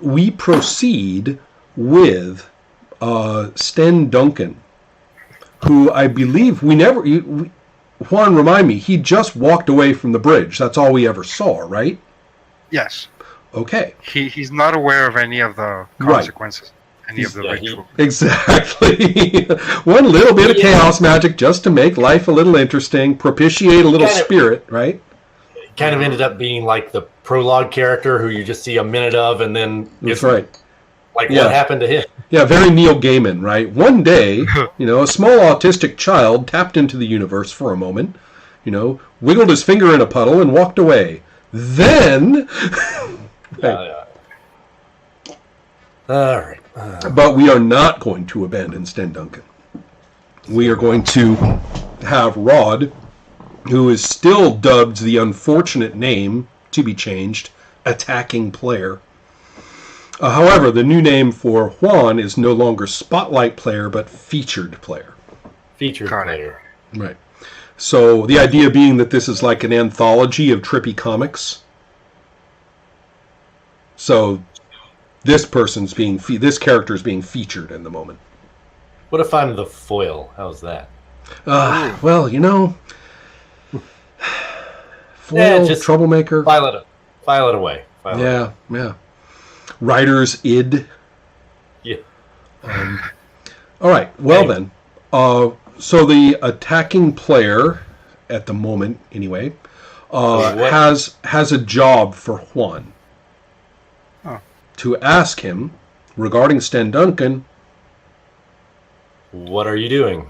we proceed with Sten Duncan, who I believe Juan, remind me, he just walked away from the bridge. That's all we ever saw, right? Yes. Okay. He's not aware of any of the consequences, any of the ritual. Exactly. One little bit of chaos magic just to make life a little interesting, propitiate a little spirit, right? Kind of ended up being like the prologue character who you just see a minute of, and then that's right. Like what happened to him? Yeah, very Neil Gaiman, right? One day, a small autistic child tapped into the universe for a moment, wiggled his finger in a puddle and walked away. Then... All right. But we are not going to abandon Sten Duncan. We are going to have Rod, who is still dubbed the unfortunate name, to be changed, Attacking Player. However, the new name for Juan is no longer Spotlight Player, but Featured Player. Featured Player. Right. So the idea being that this is like an anthology of trippy comics. So this character is being featured in the moment. What if I'm the foil? How's that? Well, foil, just troublemaker. File it away. Yeah. Writer's id. Yeah. All right. Well then, so the attacking player, at the moment anyway, has a job for Juan. To ask him regarding Sten Duncan. What are you doing?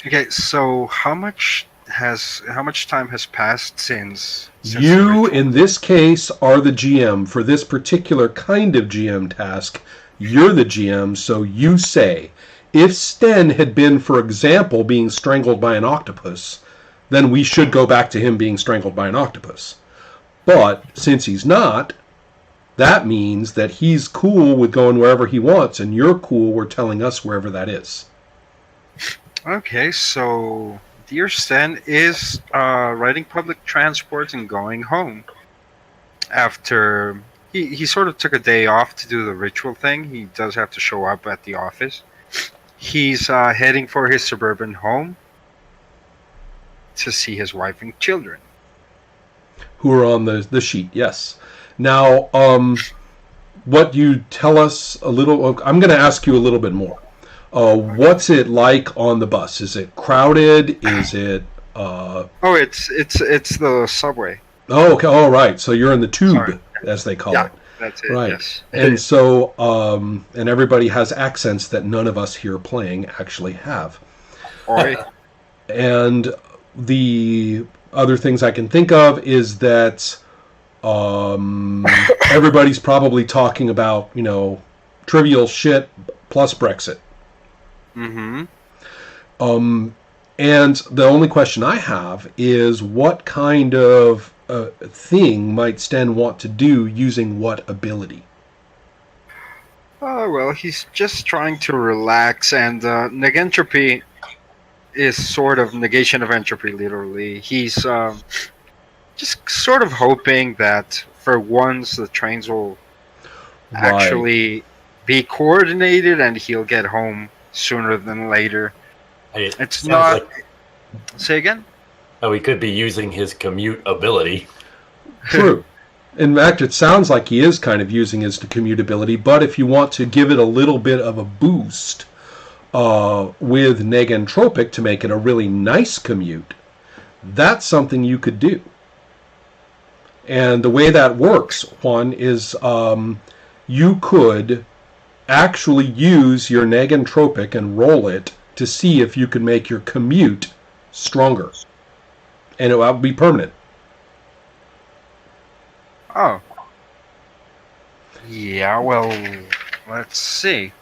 Okay, so how much time has passed since you, in this case, are the GM for this particular kind of GM task. You're the GM, so you say, if Sten had been, for example, being strangled by an octopus, then we should go back to him being strangled by an octopus. But since he's not, that means that he's cool with going wherever he wants, and you're cool with telling us wherever that is. Okay, so Dear Sten is riding public transport and going home. After he sort of took a day off to do the ritual thing, he does have to show up at the office. He's heading for his suburban home to see his wife and children. Who are on the sheet, yes. Now, what you tell us a little... I'm going to ask you a little bit more. What's it like on the bus? Is it crowded? Is it... it's the subway. Oh, okay. All right. So you're in the tube, as they call it. That's it, right. Yes. And so, and everybody has accents that none of us here playing actually have. Oi. And the other things I can think of is that... everybody's probably talking about, trivial shit plus Brexit. Mm-hmm. And the only question I have is what kind of thing might Sten want to do using what ability? Oh, well, he's just trying to relax, and negentropy is sort of negation of entropy, literally. He's... just sort of hoping that for once the trains will actually be coordinated and he'll get home sooner than later. Hey, it's not... Say again? Oh, he could be using his commute ability. True. In fact, it sounds like he is kind of using his commute ability, but if you want to give it a little bit of a boost with negentropic to make it a really nice commute, that's something you could do. And the way that works, Juan, is you could actually use your negentropic and roll it to see if you can make your commute stronger. And it will be permanent. Oh. Yeah, well, let's see.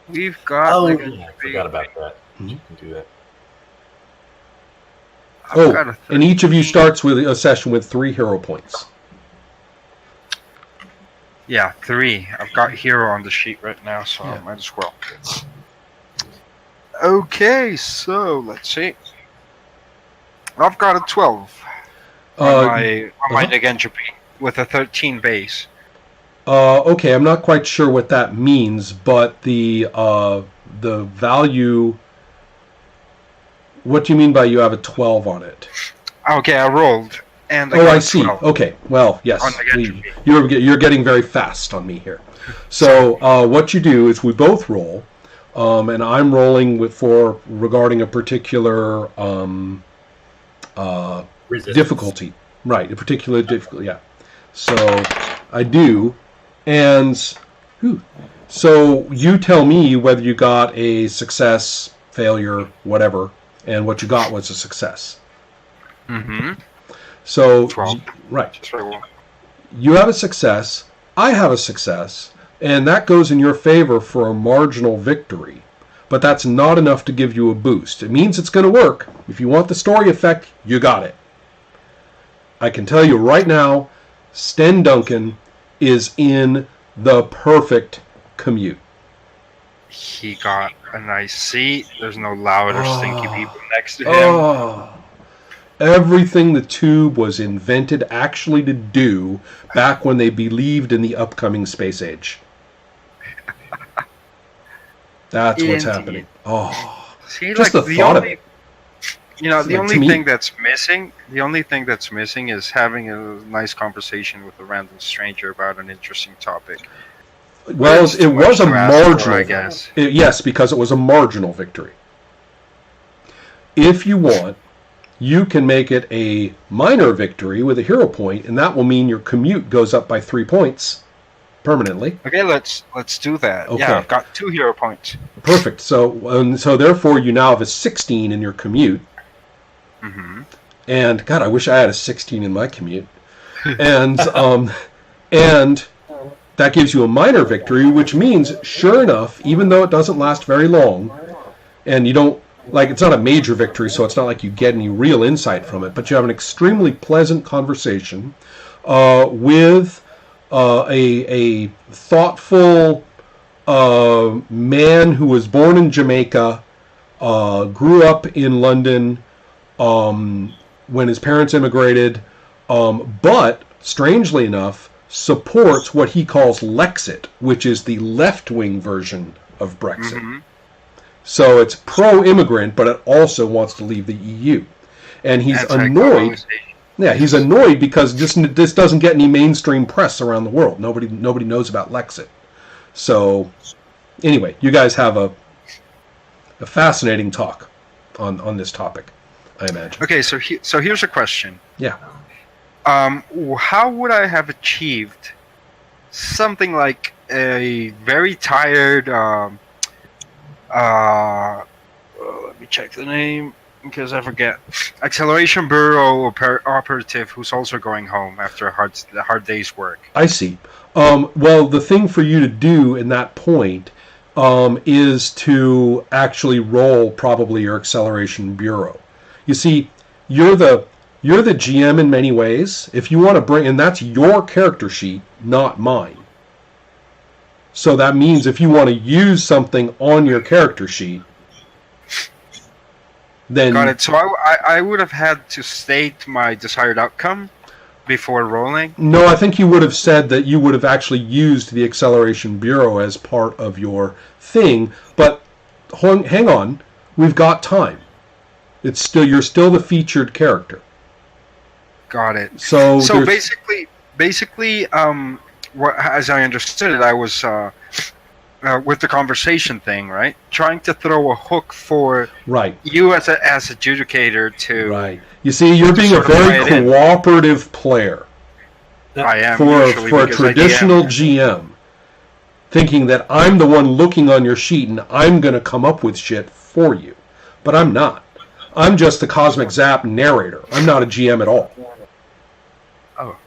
We've got... Oh, yeah, I forgot about that. You can do that. And each of you starts with a session with 3 hero points. Yeah, 3. I've got hero on the sheet right now, so I might as well. Okay, so let's see. I've got a 12 on my negentropy with a 13 base. Okay, I'm not quite sure what that means, but the value. What do you mean by you have a 12 on it? Okay, I rolled, and I got a see. 12 Okay, well, yes, on the entropy. you're getting very fast on me here. So what you do is we both roll, and I'm rolling regarding a particular difficulty. Right, a particular difficulty. Yeah. So I do, and so you tell me whether you got a success, failure, whatever, and what you got was a success. Mm-hmm. So 12. right, So, you have a success. I have a success, and that goes in your favor for a marginal victory. But that's not enough to give you a boost. It means it's going to work. If you want the story effect, you got it. I can tell you right now, Sten Duncan is in the perfect commute. he got a nice seat. There's no loud or stinky people next to him. Oh, everything the Tube was invented actually to do back when they believed in the upcoming space age. That's what's Indeed. happening. Oh, See, just like the thought of only, it. the Like, only to me- thing that's missing, is having a nice conversation with a random stranger about an interesting topic. Well, It's it too much was a to ask for, marginal. I guess. Yes, because it was a marginal victory. If you want, you can make it a minor victory with a hero point, and that will mean your commute goes up by 3 points permanently. Okay, let's do that. Okay. Yeah, I've got 2 hero points. Perfect. So therefore, you now have a 16 in your commute. Mm-hmm. And God, I wish I had a 16 in my commute. And and that gives you a minor victory, which means, sure enough, even though it doesn't last very long, and you don't it's not a major victory, so it's not like you get any real insight from it, but you have an extremely pleasant conversation with a thoughtful man who was born in Jamaica, grew up in London when his parents immigrated, but strangely enough, supports what he calls Lexit, which is the left-wing version of Brexit. Mm-hmm. So it's pro-immigrant, but it also wants to leave the EU. And he's annoyed. Yeah, he's annoyed because this doesn't get any mainstream press around the world. Nobody knows about Lexit. So anyway, you guys have a fascinating talk on this topic, I imagine. Okay, so here's a question. Yeah. How would I have achieved something like a very tired? Let me check the name because I forget. Acceleration Bureau operative who's also going home after a hard day's work. I see. Well, the thing for you to do in that point is to actually roll probably your Acceleration Bureau. You see, you're the GM in many ways. If you want to bring, and that's your character sheet, not mine. So that means if you want to use something on your character sheet, then... Got it. So I would have had to state my desired outcome before rolling? No, I think you would have said that you would have actually used the Acceleration Bureau as part of your thing, but hang on, we've got time. You're still the featured character. Got it. So basically, as I understood it, I was with the conversation thing, right? Trying to throw a hook for you as adjudicator to. Right. You see, you're being a very cooperative player. I am for a traditional GM, thinking that I'm the one looking on your sheet and I'm going to come up with shit for you, but I'm not. I'm just the Cosmic Zap narrator. I'm not a GM at all. Oh.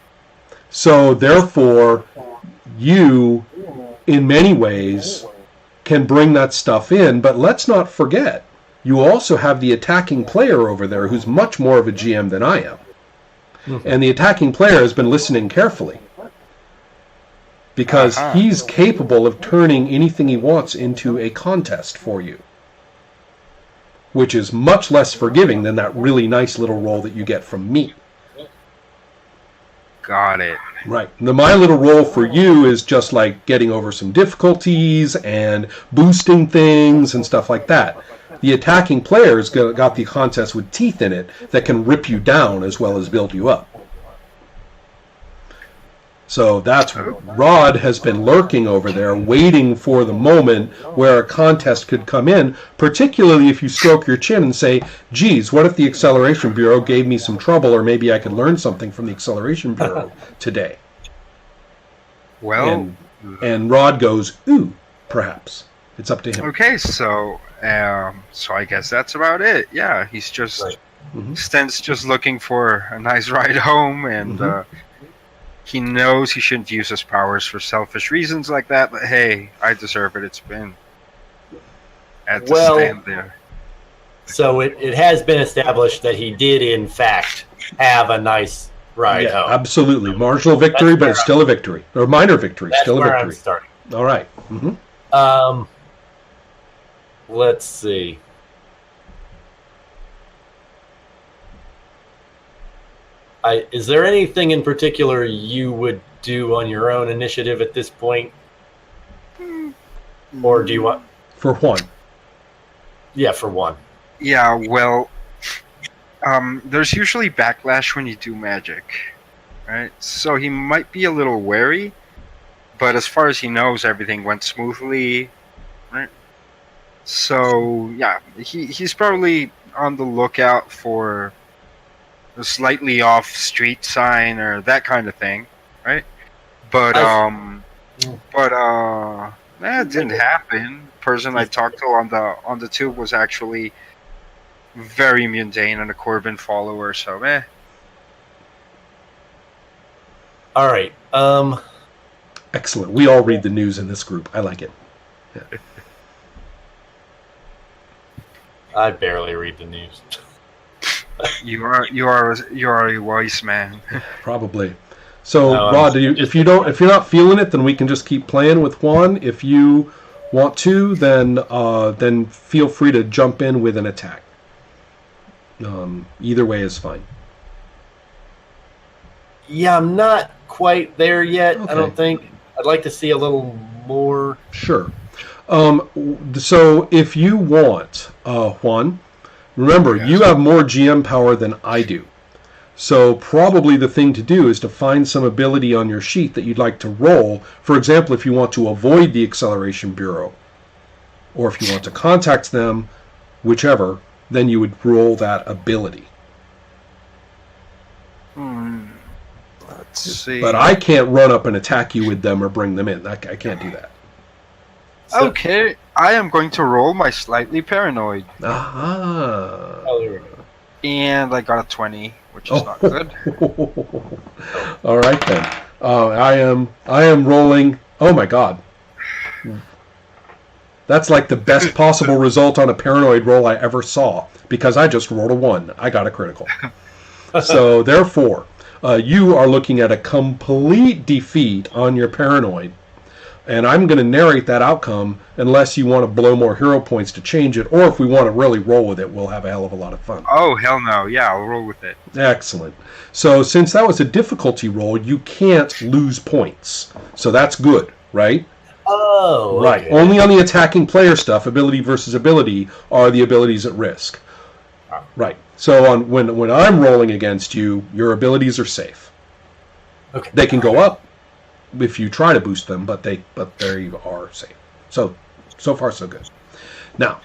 So therefore, you, in many ways, can bring that stuff in, but let's not forget, you also have the attacking player over there who's much more of a GM than I am. Mm-hmm. And the attacking player has been listening carefully. Because he's capable of turning anything he wants into a contest for you. Which is much less forgiving than that really nice little roll that you get from me. Got it. Right. My little role for you is just like getting over some difficulties and boosting things and stuff like that. The attacking player's got the contest with teeth in it that can rip you down as well as build you up. So that's Rod has been lurking over there, waiting for the moment where a contest could come in, particularly if you stroke your chin and say, geez, what if the Acceleration Bureau gave me some trouble, or maybe I could learn something from the Acceleration Bureau today. Well... And Rod goes, ooh, perhaps. It's up to him. Okay, so I guess that's about it. Yeah, he's just... Right. Sten's just looking for a nice ride home, and... he knows he shouldn't use his powers for selfish reasons like that, but hey, I deserve it. It's been... I had to stand there. So it has been established that he did, in fact, have a nice ride home. Absolutely. Marginal victory, but it's still a victory. Or minor victory, still a victory. I'm starting. All right. Let's see. Is there anything in particular you would do on your own initiative at this point? Or do you want... For one. Yeah, for one. Yeah, well... there's usually backlash when you do magic. Right? So he might be a little wary, but as far as he knows, everything went smoothly. Right? So, yeah, he's probably on the lookout for... a slightly off street sign or that kind of thing, right? But that didn't happen. The person I talked to on the tube was actually very mundane and a Corbin follower, so All right. Excellent. We all read the news in this group. I like it. Yeah. I barely read the news. You are a wise man. Probably. So, No, Rod, if you're not feeling it, then we can just keep playing with Juan. If you want to, then feel free to jump in with an attack. Either way is fine. Yeah, I'm not quite there yet. Okay. I don't think. I'd like to see a little more. Sure. So if you want, Juan, remember, you have more GM power than I do. So probably the thing to do is to find some ability on your sheet that you'd like to roll. For example, if you want to avoid the Acceleration Bureau, or if you want to contact them, whichever, then you would roll that ability. Let's see. But I can't run up and attack you with them or bring them in. I can't do that. Okay, I am going to roll my slightly paranoid. Aha. Oh, there we go. And I got a 20, which is not good. All right then. I am rolling. Oh my god. That's like the best possible result on a paranoid roll I ever saw, because I just rolled a 1. I got a critical. So therefore, you are looking at a complete defeat on your paranoid. And I'm going to narrate that outcome unless you want to blow more hero points to change it, or if we want to really roll with it, we'll have a hell of a lot of fun. Oh, hell no. Yeah, I'll roll with it. Excellent. So since that was a difficulty roll, you can't lose points. So that's good, right? Oh, right. okay. Only on the attacking player stuff, ability versus ability, are the abilities at risk. Right. So when I'm rolling against you, your abilities are safe. Okay. They can go up if you try to boost them, but they are safe. So far so good. Now,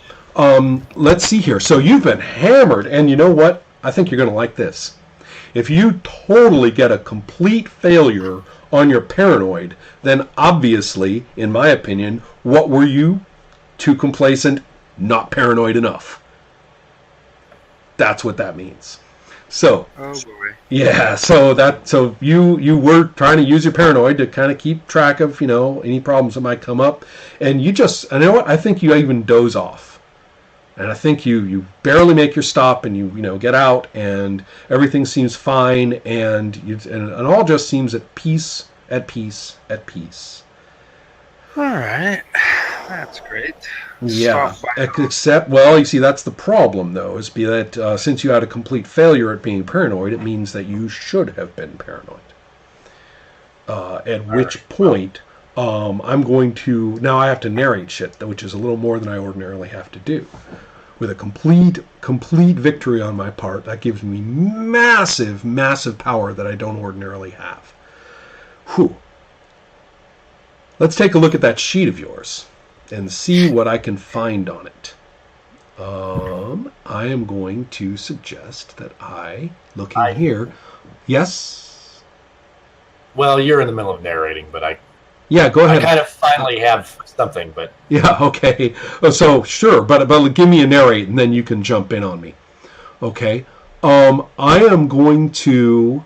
let's see here. So you've been hammered, and you know what? I think you're going to like this. If you totally get a complete failure on your paranoid, then obviously, in my opinion, what were you? Too complacent, not paranoid enough. That's what that means. So, oh boy. Yeah, so you were trying to use your paranoid to kind of keep track of, any problems that might come up, and you know what? I think you even doze off, and I think you barely make your stop, and you get out, and everything seems fine, and all just seems at peace. All right, that's great. Yeah, except, well, you see, that's the problem, though, is that since you had a complete failure at being paranoid, it means that you should have been paranoid. At which point, I'm going to... Now I have to narrate shit, which is a little more than I ordinarily have to do. With a complete victory on my part, that gives me massive, massive power that I don't ordinarily have. Whew. Let's take a look at that sheet of yours and see what I can find on it. I am going to suggest that looking here... Yes? Well, you're in the middle of narrating, but Yeah, go ahead. I kind of finally have something, but... Yeah, okay. So, sure, but give me a narrate, and then you can jump in on me. Okay. I am going to...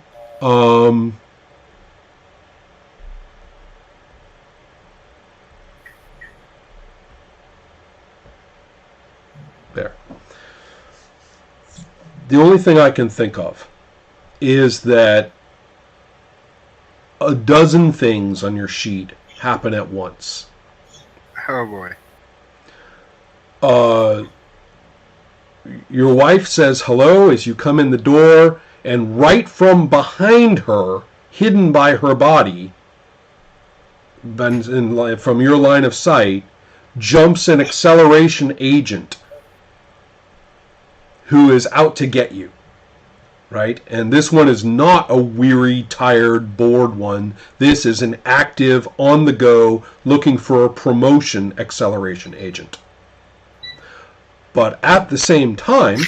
There. The only thing I can think of is that a dozen things on your sheet happen at once. Oh boy. Your wife says hello as you come in the door, and right from behind her, hidden by her body, from your line of sight, jumps an acceleration agent who is out to get you. Right? And this one is not a weary, tired, bored one. This is an active, on-the-go, looking for a promotion acceleration agent. But at the same time,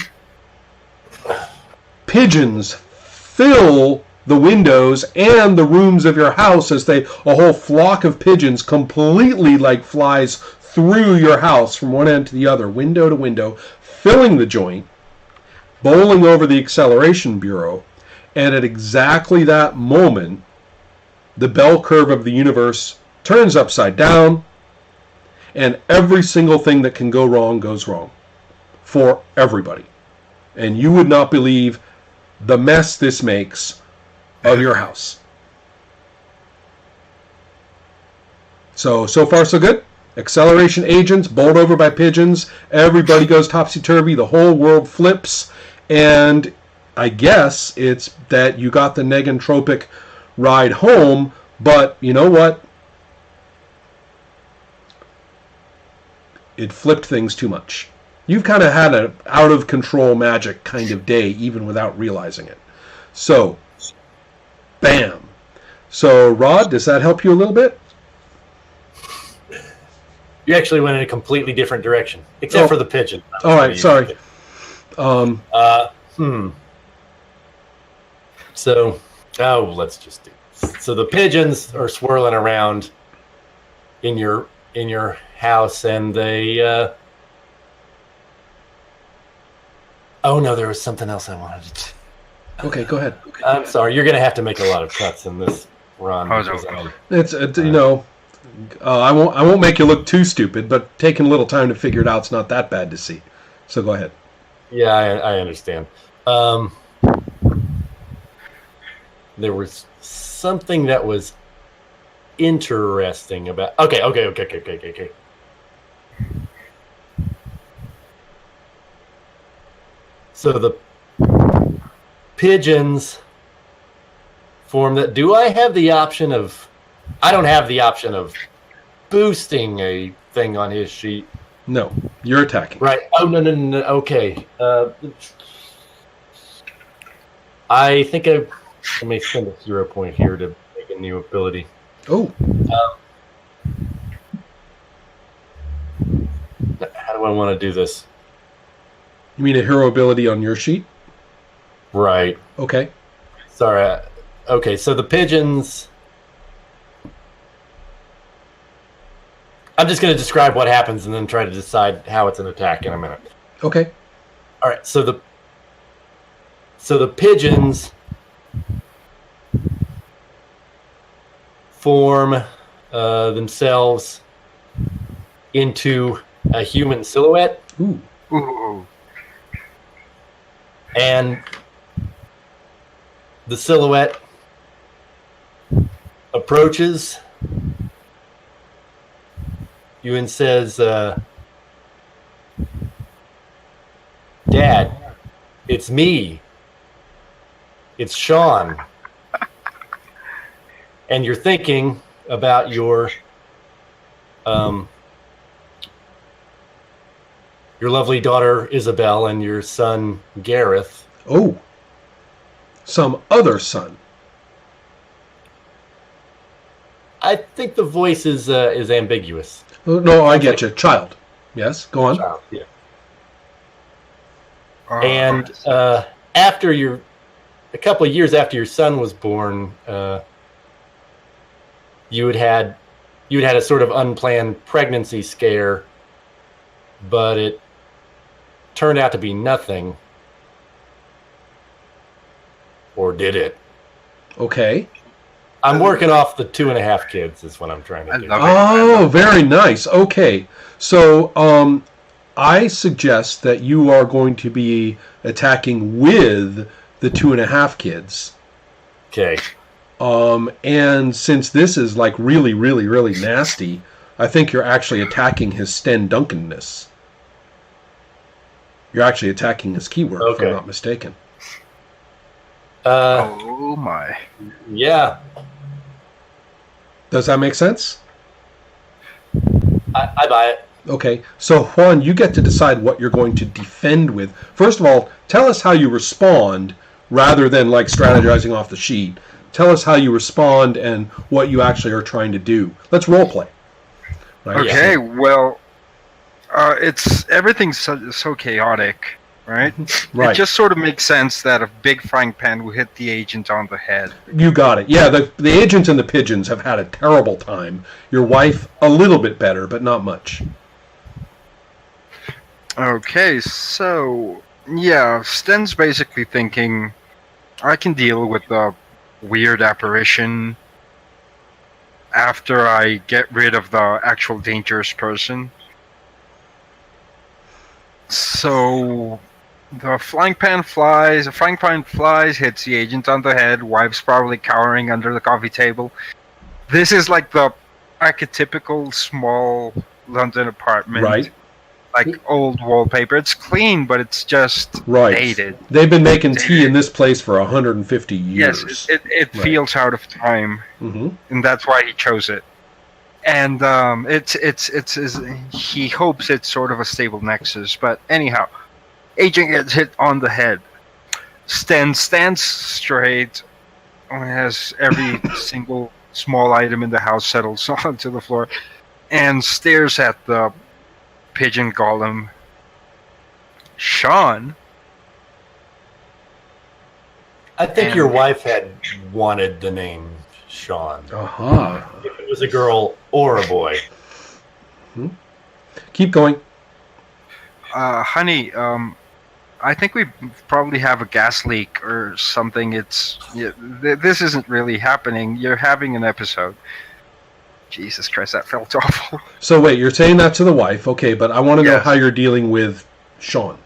pigeons fill the windows and the rooms of your house as a whole flock of pigeons completely flies through your house from one end to the other, window to window, filling the joint, bowling over the acceleration bureau, and at exactly that moment, the bell curve of the universe turns upside down, and every single thing that can go wrong goes wrong for everybody. And you would not believe the mess this makes of your house. So far so good. Acceleration agents bowled over by pigeons. Everybody goes topsy-turvy. The whole world flips. And I guess it's that you got the negentropic ride home, but you know what? It flipped things too much. You've kind of had an out-of-control magic kind of day, even without realizing it. So, bam. So, Rod, does that help you a little bit? You actually went in a completely different direction, except for the pigeon. All right, sorry. So, let's just do this. So the pigeons are swirling around in your house, and they. Oh no, there was something else I wanted to. Okay, go ahead. I'm sorry, you're gonna have to make a lot of cuts in this run. It's I won't make you look too stupid, but taking a little time to figure it out is not that bad to see. So go ahead. Yeah, I understand. There was something that was interesting about... Okay. So the pigeons form that... Do I have the option of... I don't have the option of boosting a thing on his sheet. No, you're attacking. Right. Oh, no. Okay. I think I may spend a 0 point here to make a new ability. Oh. How do I want to do this? You mean a hero ability on your sheet? Right. Okay. Sorry. Okay, so the pigeons... I'm just going to describe what happens and then try to decide how it's an attack in a minute. Okay. All right, so the pigeons form themselves into a human silhouette. Ooh. Ooh. And the silhouette approaches you and says, Dad, it's me. It's Sean. and you're thinking about your lovely daughter Isabel and your son Gareth. Oh, some other son. I think the voice is ambiguous. Oh, no, I get you. Child. Yes, go on. Child, yeah. And after a couple of years after your son was born, you had a sort of unplanned pregnancy scare, but it turned out to be nothing. Or did it? Okay. I'm working off the 2.5 kids is what I'm trying to do. Oh, very nice. Okay. So, I suggest that you are going to be attacking with the 2.5 kids. Okay. And since this is like really, really, really nasty, I think you're actually attacking his Sten Dunkenness. You're actually attacking his keyword, if I'm not mistaken. Oh my. Yeah. Does that make sense? I buy it. Okay, so Juan, you get to decide what you're going to defend with. First of all, tell us how you respond rather than like strategizing off the sheet. Tell us how you respond and what you actually are trying to do. Let's role play. Right? Okay, well, everything's so chaotic, right? Right. It just sort of makes sense that a big frying pan will hit the agent on the head. You got it. Yeah, the agent and the pigeons have had a terrible time. Your wife, a little bit better, but not much. Okay, so, yeah, Sten's basically thinking, I can deal with the weird apparition after I get rid of the actual dangerous person. So, the frying pan flies, hits the agent on the head, wife's probably cowering under the coffee table. This is like the archetypical small London apartment. Right. Like old wallpaper. It's clean, but it's just dated. They've been making tea in this place for 150 years. Yes, it feels out of time, Mm-hmm. and that's why he chose it. And he hopes it's sort of a stable nexus. But anyhow, agent gets hit on the head. Sten stands straight, has every single small item in the house settles onto the floor, and stares at the pigeon golem. Sean. I think your wife had wanted the name Sean. Uh-huh. If it was a girl or a boy. Mm-hmm. Keep going. Honey, I think we probably have a gas leak or something. This isn't really happening. You're having an episode. Jesus Christ, that felt awful. So wait, you're saying that to the wife, okay, but I want to know Yes. how you're dealing with Sean.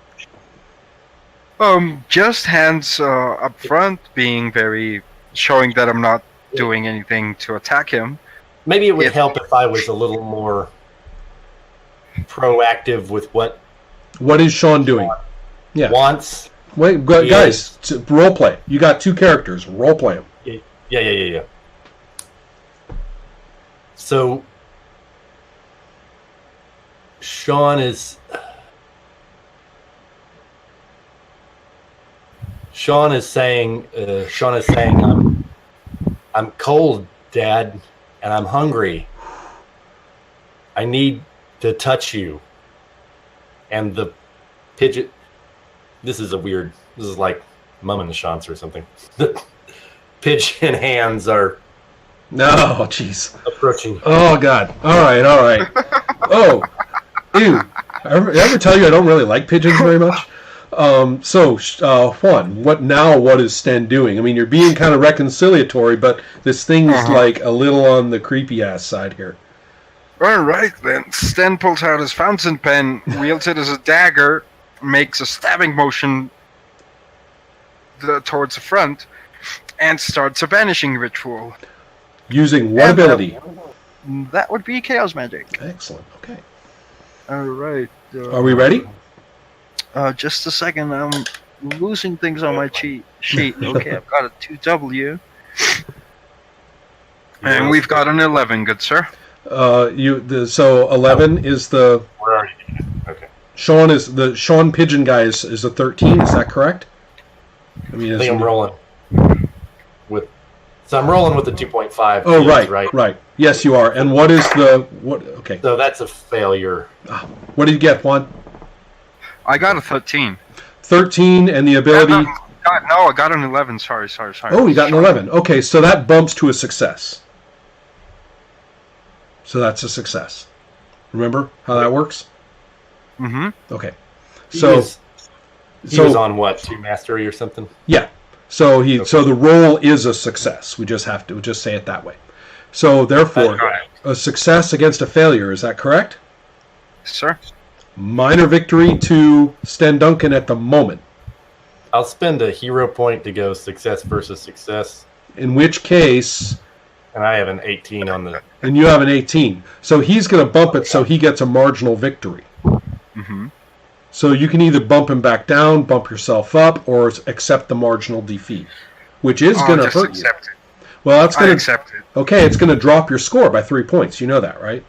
Just hands up front, showing that I'm not doing anything to attack him. Maybe it would help if I was a little more proactive with what is Sean doing? Yeah. wants. Wait, guys, role play. You got 2 characters. Role play them. Yeah. So Sean is saying I'm cold, Dad, and I'm hungry. I need to touch you. And the pigeon, this is like Mum and the Shants or something. The pigeon hands are No, jeez. approaching. Oh, God. All right. Oh, ew. Did I ever tell you I don't really like pigeons very much? Juan, what is Sten doing? I mean, you're being kind of reconciliatory, but this thing's like a little on the creepy ass side here. All right, then. Sten pulls out his fountain pen, wields it as a dagger, makes a stabbing motion towards the front, and starts a banishing ritual. Using what ability? That would be chaos magic. Excellent. Okay. All right. Are we ready? Just a second. I'm losing things on my cheat sheet. Okay, I've got a 2W. And we've got an 11, good sir. So 11 is the. We're already doing it. Okay. Sean Pigeon guy is a 13. Is that correct? I think I'm rolling with. So I'm rolling with the 2.5. Oh, right. Yes, you are. And what is what? Okay. So that's a failure. What did you get, Juan? I got a 13. 13, and the ability. No, I got an 11. Sorry. Oh, you got an 11. Okay, so that bumps to a success. So that's a success. Remember how that works? Mm-hmm. Okay. He was on what, 2 mastery or something? Yeah. So so the roll is a success. We just say it that way. So therefore, a success against a failure. Is that correct? Sir. Minor victory to Sten Duncan at the moment. I'll spend a hero point to go success versus success. In which case... And I have an 18 on the... And you have an 18. So he's going to bump it so he gets a marginal victory. Mm-hmm. So you can either bump him back down, bump yourself up, or accept the marginal defeat. Which is going to hurt you. Accept it. Well, that's going to... accept it. Okay, it's going to drop your score by 3 points. You know that, right?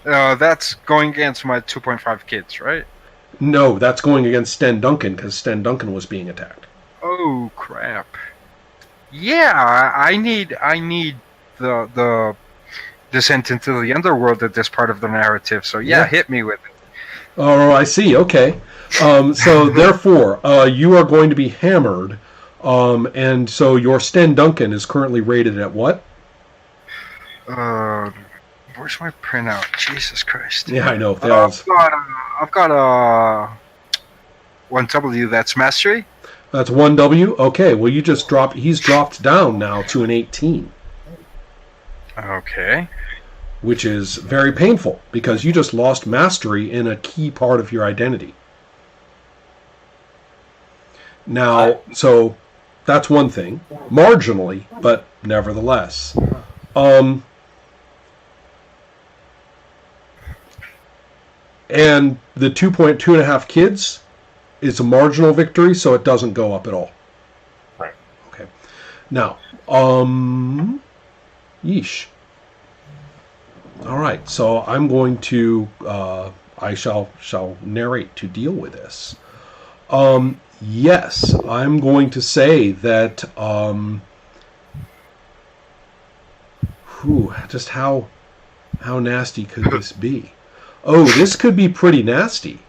That's going against my 2.5 kids, right? No, that's going against Sten Duncan, because Sten Duncan was being attacked. Oh, crap. Yeah, I need the descent into the underworld at this part of the narrative. So yeah, hit me with it. Oh, I see. Okay. So therefore, you are going to be hammered, and so your Sten Duncan is currently rated at what? Where's my printout? Jesus Christ. Yeah, I know. I've got a 1W. That's mastery. That's 1W? Okay, well you just dropped... He's dropped down now to an 18. Okay. Which is very painful, because you just lost mastery in a key part of your identity. Now, so that's one thing. Marginally, but nevertheless. And the 2.5 kids... It's a marginal victory, so it doesn't go up at all. Right. Okay. Now, yeesh. All right, so I'm going to, I shall narrate to deal with this. Yes, I'm going to say that, just how nasty could this be? Oh, this could be pretty nasty.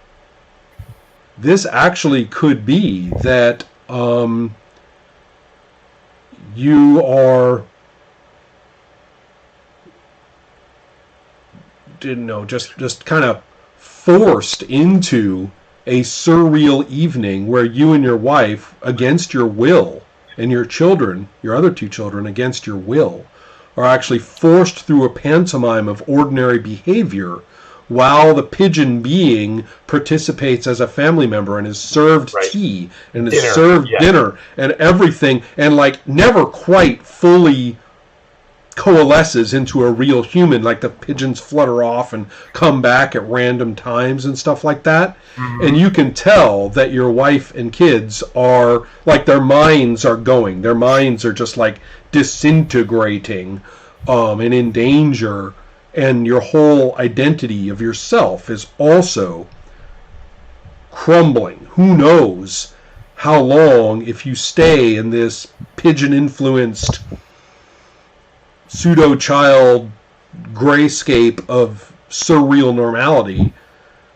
This actually could be that you are, just kind of forced into a surreal evening where you and your wife, against your will, and your children, your other 2 children, against your will, are actually forced through a pantomime of ordinary behavior while the pigeon being participates as a family member and is served tea and is served dinner and everything, and never quite fully coalesces into a real human. Like the pigeons flutter off and come back at random times and stuff like that. Mm-hmm. And you can tell that your wife and kids are their minds are going. Their minds are just disintegrating and in danger. And your whole identity of yourself is also crumbling. Who knows how long, if you stay in this pigeon-influenced pseudo-child grayscape of surreal normality,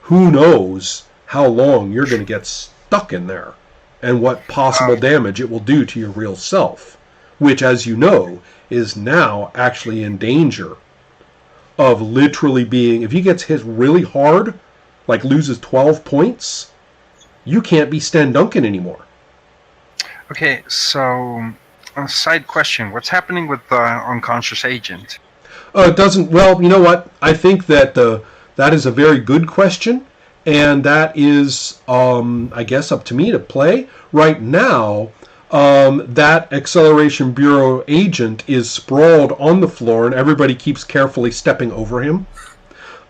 who knows how long you're going to get stuck in there and what possible damage it will do to your real self, which, as you know, is now actually in danger of literally being, if he gets hit really hard, loses 12 points, you can't be Sten Duncan anymore. Okay, so a side question. What's happening with the unconscious agent? It doesn't, well, you know what? I think that that is a very good question, and that is, I guess, up to me to play. Right now, that Acceleration Bureau agent is sprawled on the floor, and everybody keeps carefully stepping over him,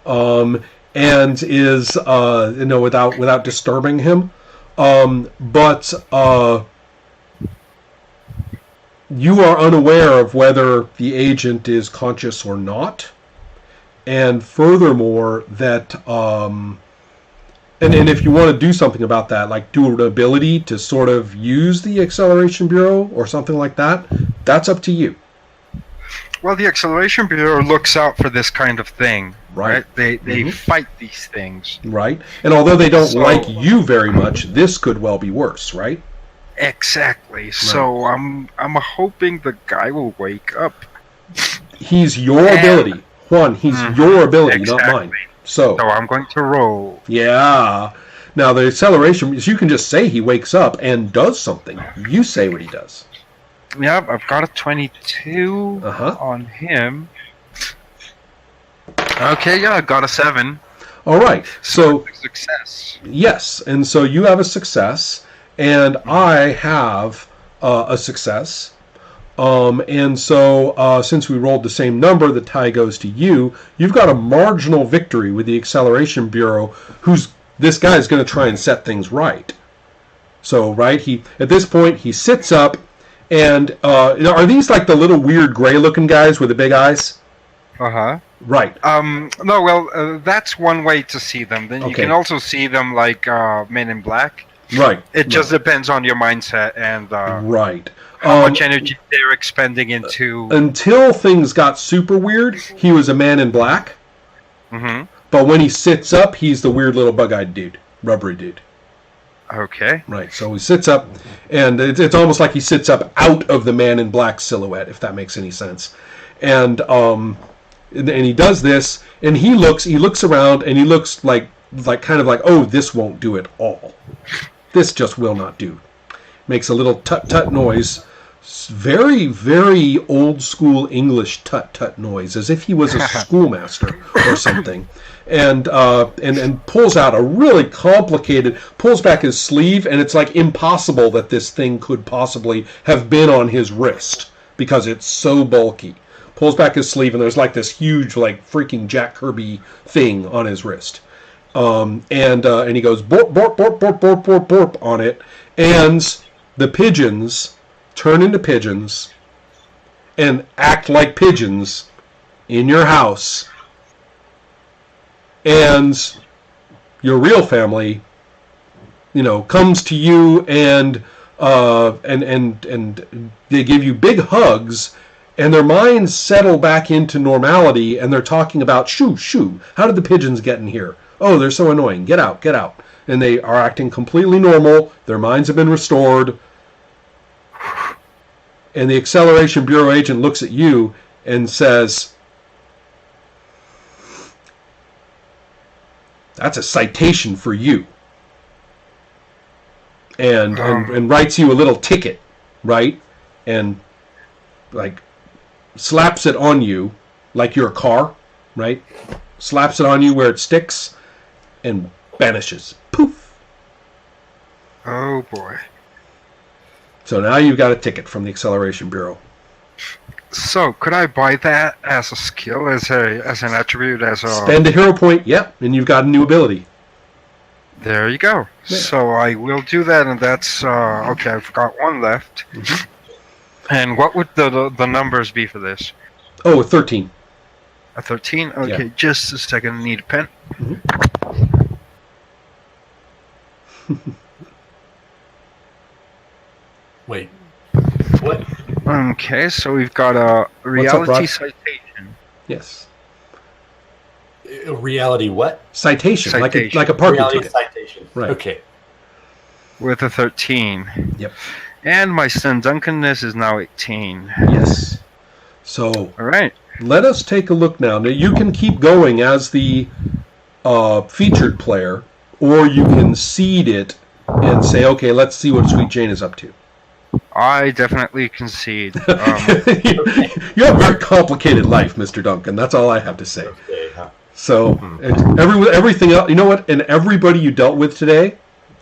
and is without disturbing him. But you are unaware of whether the agent is conscious or not. And furthermore, that, and if you want to do something about that, like do an ability to sort of use the Acceleration Bureau or something like that, that's up to you. Well, the Acceleration Bureau looks out for this kind of thing, Right. right? They fight these things. Right? And although they don't like you very much, this could well be worse, right? Exactly. Right. So I'm hoping the guy will wake up. He's your ability. Juan, he's your ability, not mine. So I'm going to roll. Yeah. Now, the acceleration, you can just say he wakes up and does something. You say what he does. Yeah, I've got a 22 on him. Okay, yeah, I got a 7. All right. So success. Yes, and so you have a success, and I have a success. And so since we rolled the same number, the tie goes to you. You've got a marginal victory with the Acceleration Bureau, this guy is going to try and set things right. So, right, at this point, he sits up, and are these like the little weird gray-looking guys with the big eyes? Right. No, well, that's one way to see them. Then you can also see them like Men in Black. Right. It just depends on your mindset and right. How much energy they're expending into... Until things got super weird, he was a Man in Black. Mm-hmm. But when he sits up, he's the weird little bug-eyed dude. Rubbery dude. Okay. Right, so he sits up, and it's almost like he sits up out of the Man in Black silhouette, if that makes any sense. And he does this, and he looks around, and he looks like kind of like, oh, this won't do at all. This just will not do. Makes a little tut-tut noise. Very, very old-school English tut-tut noise, as if he was a schoolmaster or something. And pulls out a really complicated, pulls back his sleeve, and it's like impossible that this thing could possibly have been on his wrist, because it's so bulky. Pulls back his sleeve, and there's like this huge, like, freaking Jack Kirby thing on his wrist. And he goes borp, borp, borp, borp, borp, borp, borp on it, and the pigeons turn into pigeons and act like pigeons in your house, and your real family, comes to you and they give you big hugs, and their minds settle back into normality, and they're talking about shoo, how did the pigeons get in here? Oh, they're so annoying. Get out. And they are acting completely normal. Their minds have been restored. And the Acceleration Bureau agent looks at you and says, that's a citation for you. And writes you a little ticket, right? And like slaps it on you like you're a car, right? Slaps it on you where it sticks and vanishes. Poof. Oh boy. So now you've got a ticket from the Acceleration Bureau. So could I buy that as a skill, as an attribute, as a... Spend a hero point, yep, and you've got a new ability. There you go. Yeah. So I will do that, and that's... okay, I've got one left. Mm-hmm. And what would the numbers be for this? Oh, a 13. A 13? Okay, yeah. Just a second, I need a pen. Mm-hmm. Wait, what? Okay, so we've got a reality citation. Yes. A reality what? Citation. Like a parking reality ticket. Citation. Right. Okay. With a 13. Yep. And my Sten Duncanness is now 18. Yes. So. All right. Let us take a look now. Now you can keep going as the featured player, or you can seed it and say, okay, let's see what Sweet Jane is up to. I definitely concede. You have a very complicated life, Mr. Duncan. That's all I have to say. Okay, huh? So, everything else, you know what? And everybody you dealt with today,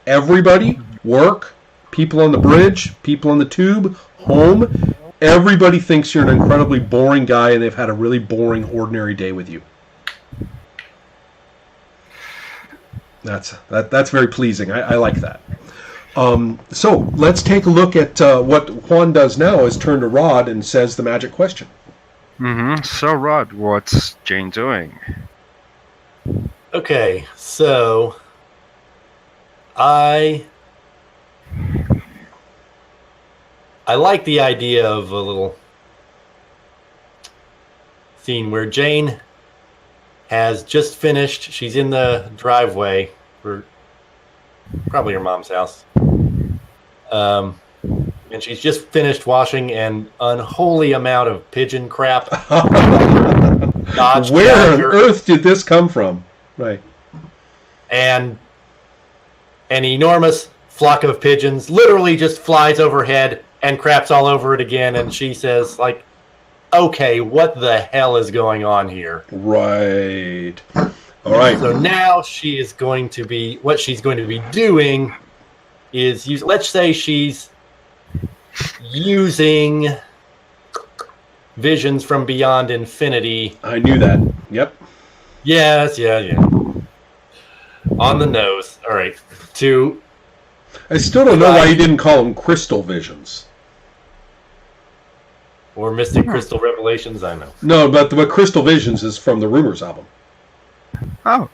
everybody, work, people on the bridge, people on the tube, home, everybody thinks you're an incredibly boring guy, and they've had a really boring, ordinary day with you. That's very pleasing. I like that. So let's take a look at what Juan does now is turn to Rod and says the magic question. So, Rod, what's Jane doing? Okay, so I like the idea of a little scene where Jane has just finished. She's in the driveway for probably her mom's house. And she's just finished washing an unholy amount of pigeon crap. Where on earth did this come from? Right. And an enormous flock of pigeons literally just flies overhead and craps all over it again. And she says, like, okay, what the hell is going on here? Right. All right. So now she is going to be, what she's going to be doing is use, let's say she's using visions from beyond infinity. I knew that. Yep. Yes, yeah. On the nose. All right. I still don't know why you didn't call them crystal visions. Or Mystic Crystal Revelations, I know. No, but Crystal Visions is from the Rumors album. Oh.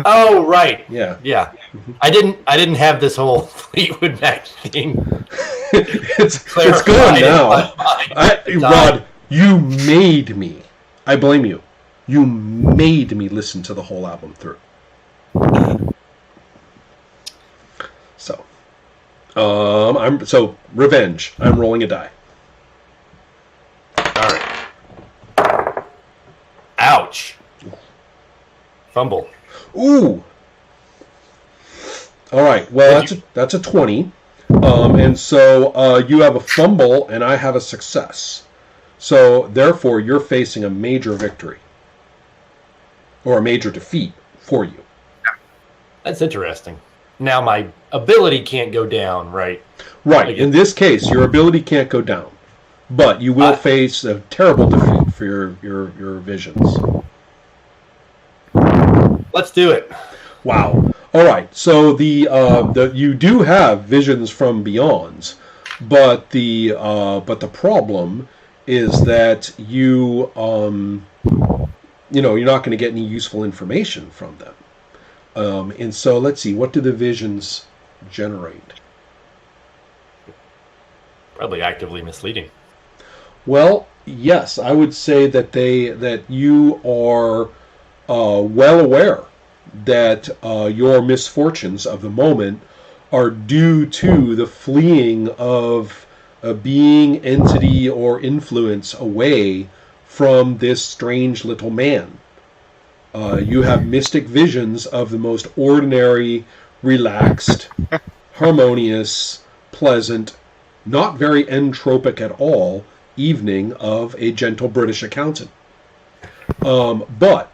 Oh, right. Yeah. Yeah. I didn't have this whole Fleetwood Mac thing. it's gone now. Rod, you made me. I blame you. You made me listen to the whole album through. So, revenge. I'm rolling a die. All right. Ouch. Fumble. Ooh. All right. Well, that's a 20. And so you have a fumble and I have a success. So therefore, you're facing a major victory or a major defeat for you. That's interesting. Now my ability can't go down, right? Right. In this case, your ability can't go down, but you will face a terrible defeat for your visions. Let's do it. Wow. All right. So you do have visions from beyond, but the problem is that you're not going to get any useful information from them. And so let's see, what do the visions generate? Probably actively misleading. Well, yes, I would say that you are well aware that your misfortunes of the moment are due to the fleeing of a being, entity, or influence away from this strange little man. You have mystic visions of the most ordinary, relaxed, harmonious, pleasant, not very entropic at all evening of a gentle British accountant. But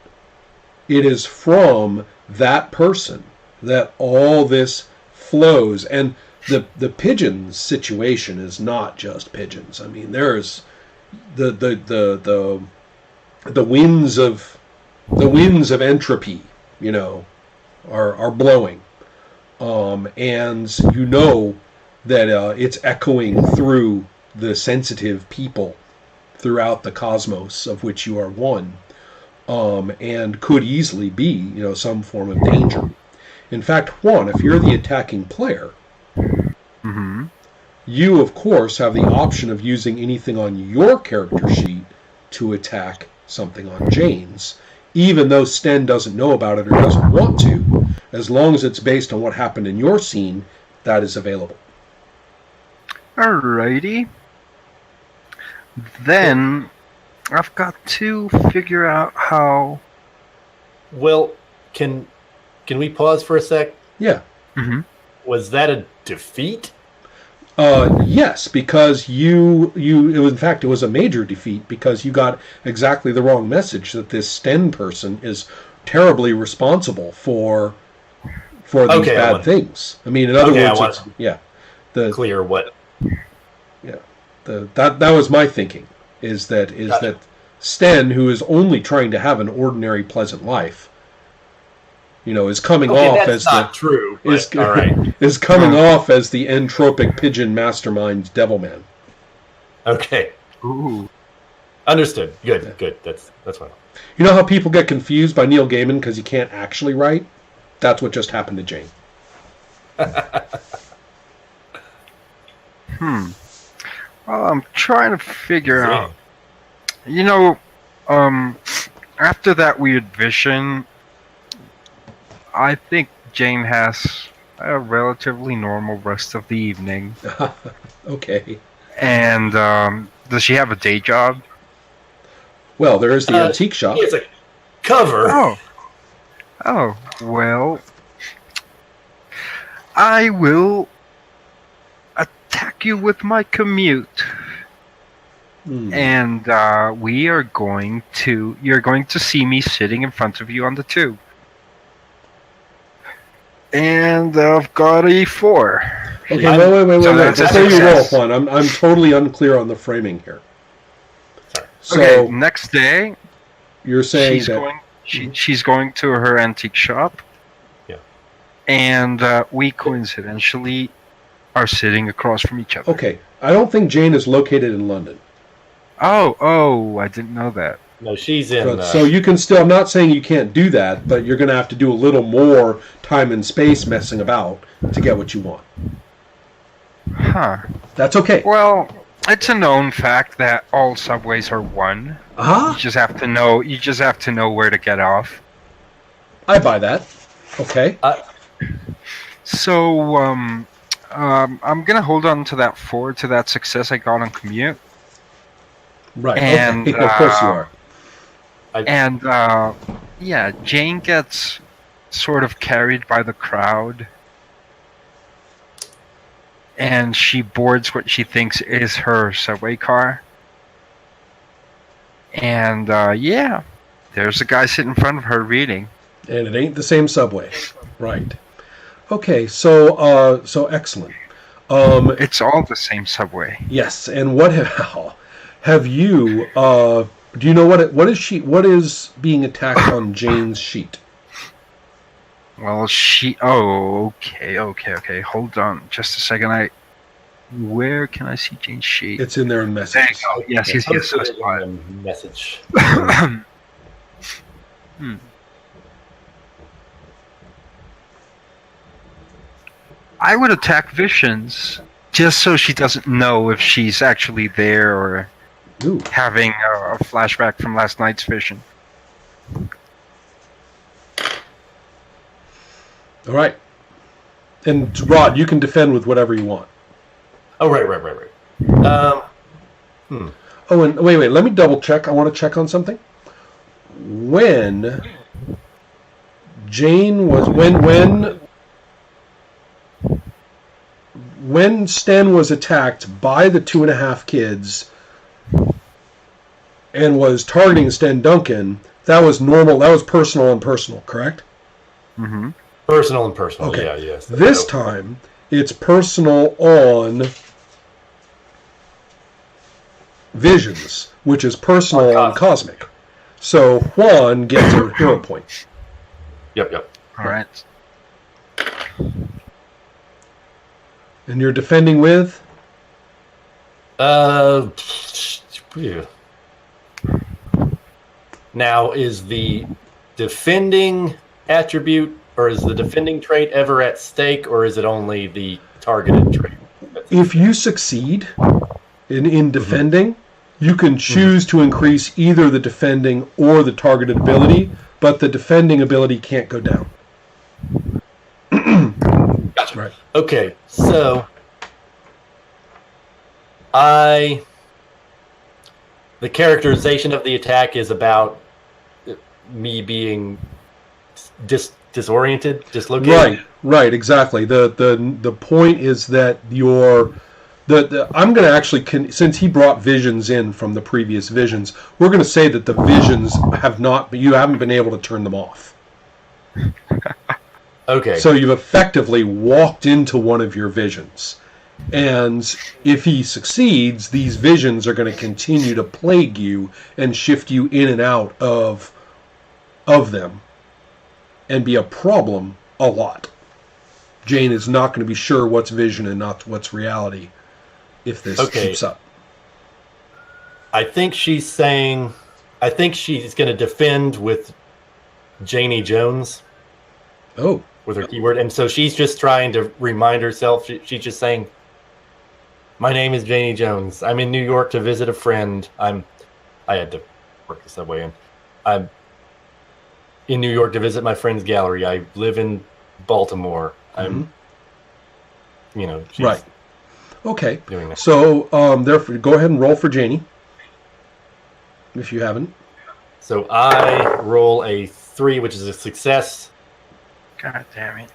it is from that person that all this flows. And the pigeons situation is not just pigeons. I mean, there's the winds of entropy, are blowing. And you know that it's echoing through the sensitive people throughout the cosmos of which you are one. And could easily be, some form of danger. In fact, Juan, if you're the attacking player, you, of course, have the option of using anything on your character sheet to attack something on Jane's, even though Sten doesn't know about it or doesn't want to. As long as it's based on what happened in your scene, that is available. Alrighty. Then I've got to figure out how. Well, can we pause for a sec? Yeah. Was that a defeat? Yes, because it was a major defeat because you got exactly the wrong message that this Sten person is terribly responsible for these bad things. I mean, in other words, clear what? Yeah, that was my thinking. Is that Sten, who is only trying to have an ordinary, pleasant life, is coming Okay, off that's as not the true. is, But, all right. is coming off as the entropic pigeon mastermind Devilman. Okay. Ooh. Understood. Good. That's fine. You know how people get confused by Neil Gaiman because he can't actually write? That's what just happened to Jane. Well, I'm trying to figure Same. out. After that weird vision, I think Jane has a relatively normal rest of the evening. Okay. And does she have a day job? Well, there is the antique shop. It's a cover. Oh, well, I will attack you with my commute. And you're going to see me sitting in front of you on the tube. And I've got a 4. Okay, wait. that's a Before you success. roll one, I'm totally unclear on the framing here. So Okay, next day, you're saying she's going to her antique shop. Yeah. And we coincidentally are sitting across from each other. Okay, I don't think Jane is located in London. Oh, I didn't know that. No, she's in. So you can still, I'm not saying you can't do that, but you're going to have to do a little more time and space messing about to get what you want. Huh. That's okay. Well, it's a known fact that all subways are one. Uh-huh. You just have to know where to get off. I buy that. Okay. So, I'm gonna hold on to that 4, to that success I got on commute. Right. And, okay. Of course you are. And, Jane gets sort of carried by the crowd. And she boards what she thinks is her subway car. And, there's a guy sitting in front of her reading. And it ain't the same subway. Right. Okay, so excellent. It's all the same subway. Yes, and what have you do you know what is being attacked on Jane's sheet? Well, okay. Hold on just a second. Where can I see Jane's sheet? It's in there in messages. There you go. Yes. That's why. Message. I would attack Visions just so she doesn't know if she's actually there or Ooh. having a flashback from last night's vision. All right. And Rod, you can defend with whatever you want. Oh, right. Oh, and wait. Let me double check. I want to check on something. When Jane was when Sten was attacked by the 2.5 kids and was targeting Sten Duncan, that was normal. That was personal and personal, correct? Mm-hmm. Personal and personal. Okay. Yeah, yes. This time, it's personal on Visions, which is personal on Cosmic. So Juan gets a hero point. Yep. All right. And you're defending with? Yeah. Now, is the defending attribute, or is the defending trait ever at stake, or is it only the targeted trait? If you succeed in defending, you can choose to increase either the defending or the targeted ability, but the defending ability can't go down. Gotcha. Right. Okay, so the characterization of the attack is about me being disoriented, dislocated. Right, exactly. The point is that I'm going to actually, since he brought visions in from the previous visions, we're going to say that the visions you haven't been able to turn them off. Okay. So you've effectively walked into one of your visions. And if he succeeds, these visions are going to continue to plague you and shift you in and out of them. and be a problem a lot. Jane is not going to be sure what's vision and not what's reality if this keeps up. I think she's saying, I think she's going to defend with Janie Jones. Oh. With her keyword. And so she's just trying to remind herself, she's just saying, my name is Janie Jones. I'm in New York to visit a friend. I had to work the subway in. I'm in New York to visit my friend's gallery. I live in Baltimore. I'm, she's right. Okay. Doing that. So, therefore, go ahead and roll for Janie. If you haven't. So I roll a 3, which is a success. God damn it.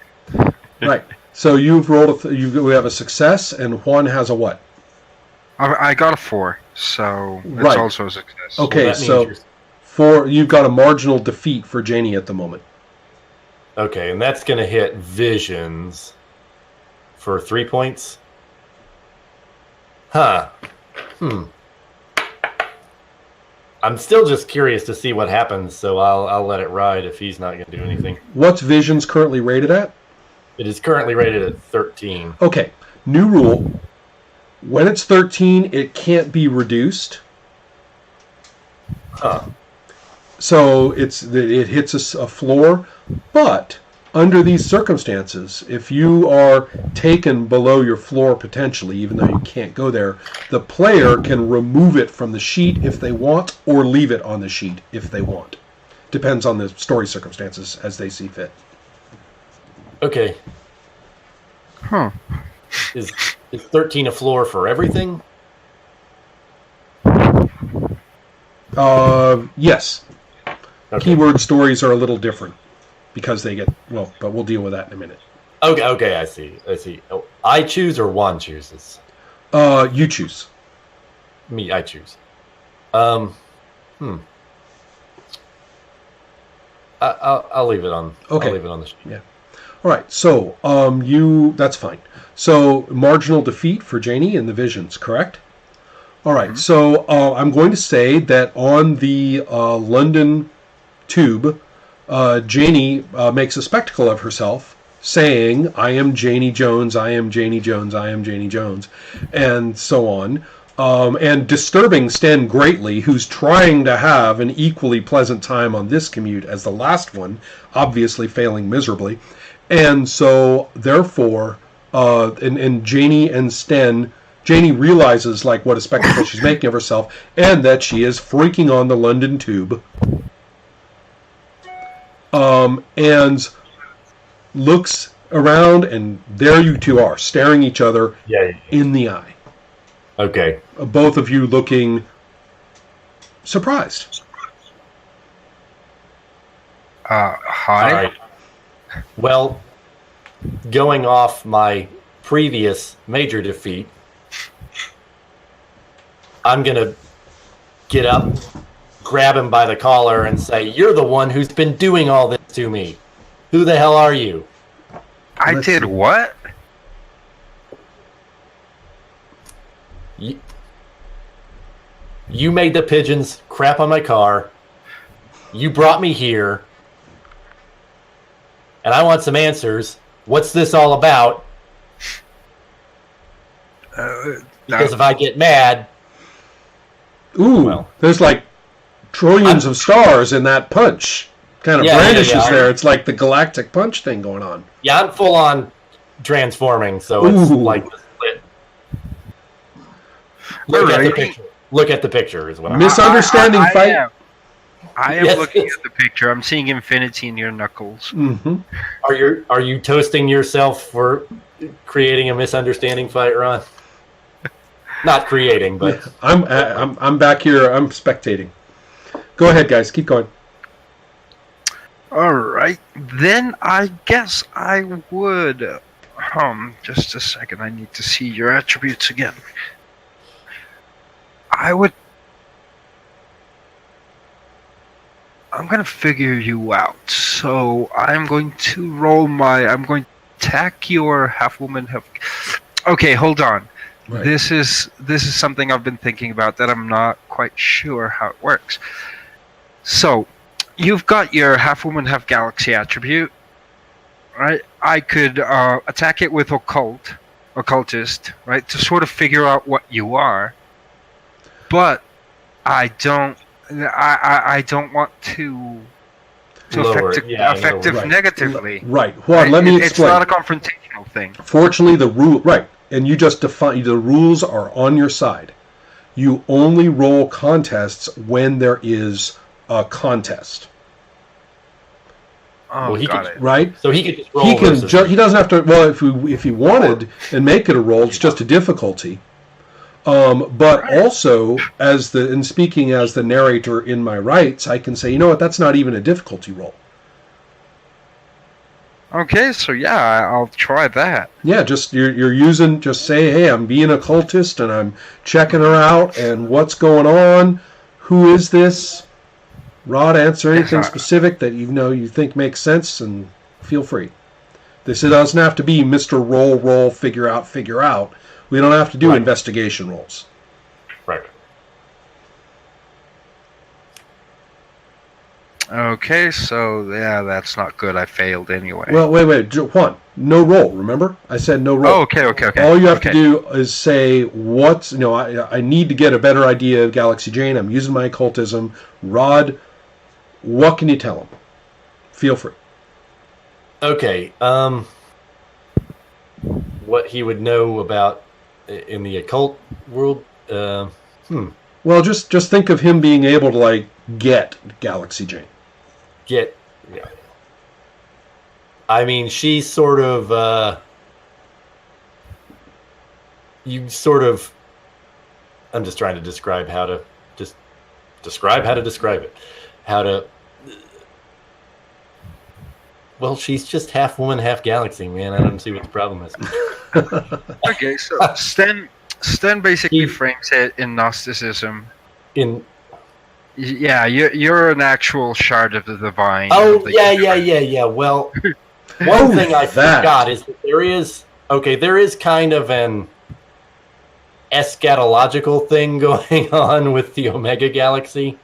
Right. So you've rolled we have a success, and Juan has a what? I got a 4, so it's also a success. Okay, Well, so you've got a marginal defeat for Janie at the moment. Okay, and that's going to hit visions for 3 points. Huh. I'm still just curious to see what happens, so I'll let it ride if he's not going to do anything. What's visions currently rated at? It is currently rated at 13. Okay, new rule. When it's 13, it can't be reduced. Huh. So it hits a floor, but under these circumstances, if you are taken below your floor potentially, even though you can't go there, the player can remove it from the sheet if they want, or leave it on the sheet if they want. Depends on the story circumstances as they see fit. Okay. Huh. Is 13 a floor for everything? Yes. Okay. Keyword stories are a little different because they get, but we'll deal with that in a minute. Okay, I see. Oh, I choose or Juan chooses? You choose. I choose. I'll leave it on. Okay. I'll leave it on the sheet. Yeah. All right. So that's fine. So marginal defeat for Janie in the visions, correct? All right. So I'm going to say that on the London tube, Janie makes a spectacle of herself, saying, "I am Janie Jones. I am Janie Jones. I am Janie Jones," and so on. And disturbing Sten greatly, who's trying to have an equally pleasant time on this commute as the last one, obviously failing miserably. And so, therefore, and Janie and Sten, Janie realizes what a spectacle she's making of herself, and that she is freaking on the London tube. And looks around, and there you two are, staring each other in the eye. Okay. Both of you looking surprised. Hi. All right. Well, going off my previous major defeat, I'm going to get up, grab him by the collar, and say, "You're the one who's been doing all this to me. Who the hell are you?" I did what? You made the pigeons crap on my car. You brought me here. And I want some answers. What's this all about? Because if I get mad... There's trillions of stars in that punch. Kind of brandishes there. It's like the galactic punch thing going on. Yeah, I'm full on transforming, so it's like the split. Look at the picture. Look at the picture is what I'm... Misunderstanding fight. I am looking at the picture. I'm seeing infinity in your knuckles. Mm-hmm. Are you toasting yourself for creating a misunderstanding fight, Ron? Not creating, but I'm back here. I'm spectating. Go ahead, guys. Keep going. All right, then I guess I would. Just a second. I need to see your attributes again. I'm going to figure you out. So I'm going to I'm going to attack your half-woman, Okay, hold on. Right. This is something I've been thinking about that I'm not quite sure how it works. So, you've got your half woman, half galaxy attribute, right? I could attack it with occultist, right, to sort of figure out what you are. But I don't want to Lower affect it. Yeah, affect it right. negatively. Right. Well, let me It's explain. not a confrontational thing. Fortunately, right, and you just define the rules are on your side. You only roll contests when there is a contest, Oh, Well, he got could- it. right? So he could just roll. He can. versus- He doesn't have to. Well, if he wanted and make it a roll, it's just a difficulty. But also, in speaking as the narrator in my rights, I can say, you know what? That's not even a difficulty roll. Okay, so yeah, I'll try that. Yeah, just you're using. Just say, hey, I'm being a cultist and I'm checking her out and what's going on. Who is this? Rod, answer anything specific that you think makes sense, and feel free. This doesn't have to be Mr. Roll, figure out. We don't have to do investigation rolls. Right. Okay, so yeah, that's not good. I failed anyway. Well, wait, Juan, no roll. Remember, I said no roll. Oh, okay. All you have to do is say I need to get a better idea of Galaxy Jane. I'm using my occultism. Rod, what can you tell him? Feel free. Okay. What he would know about in the occult world? Well, just think of him being able to get Galaxy Jane. Yeah. I mean, she's sort of. I'm just trying to describe how to describe it. Well, she's just half woman, half galaxy, man. I don't see what the problem is. Okay, so Sten basically frames it in Gnosticism. Yeah, you're an actual shard of the divine. Oh, yeah. Well, one thing I forgot is that there is kind of an eschatological thing going on with the Omega Galaxy.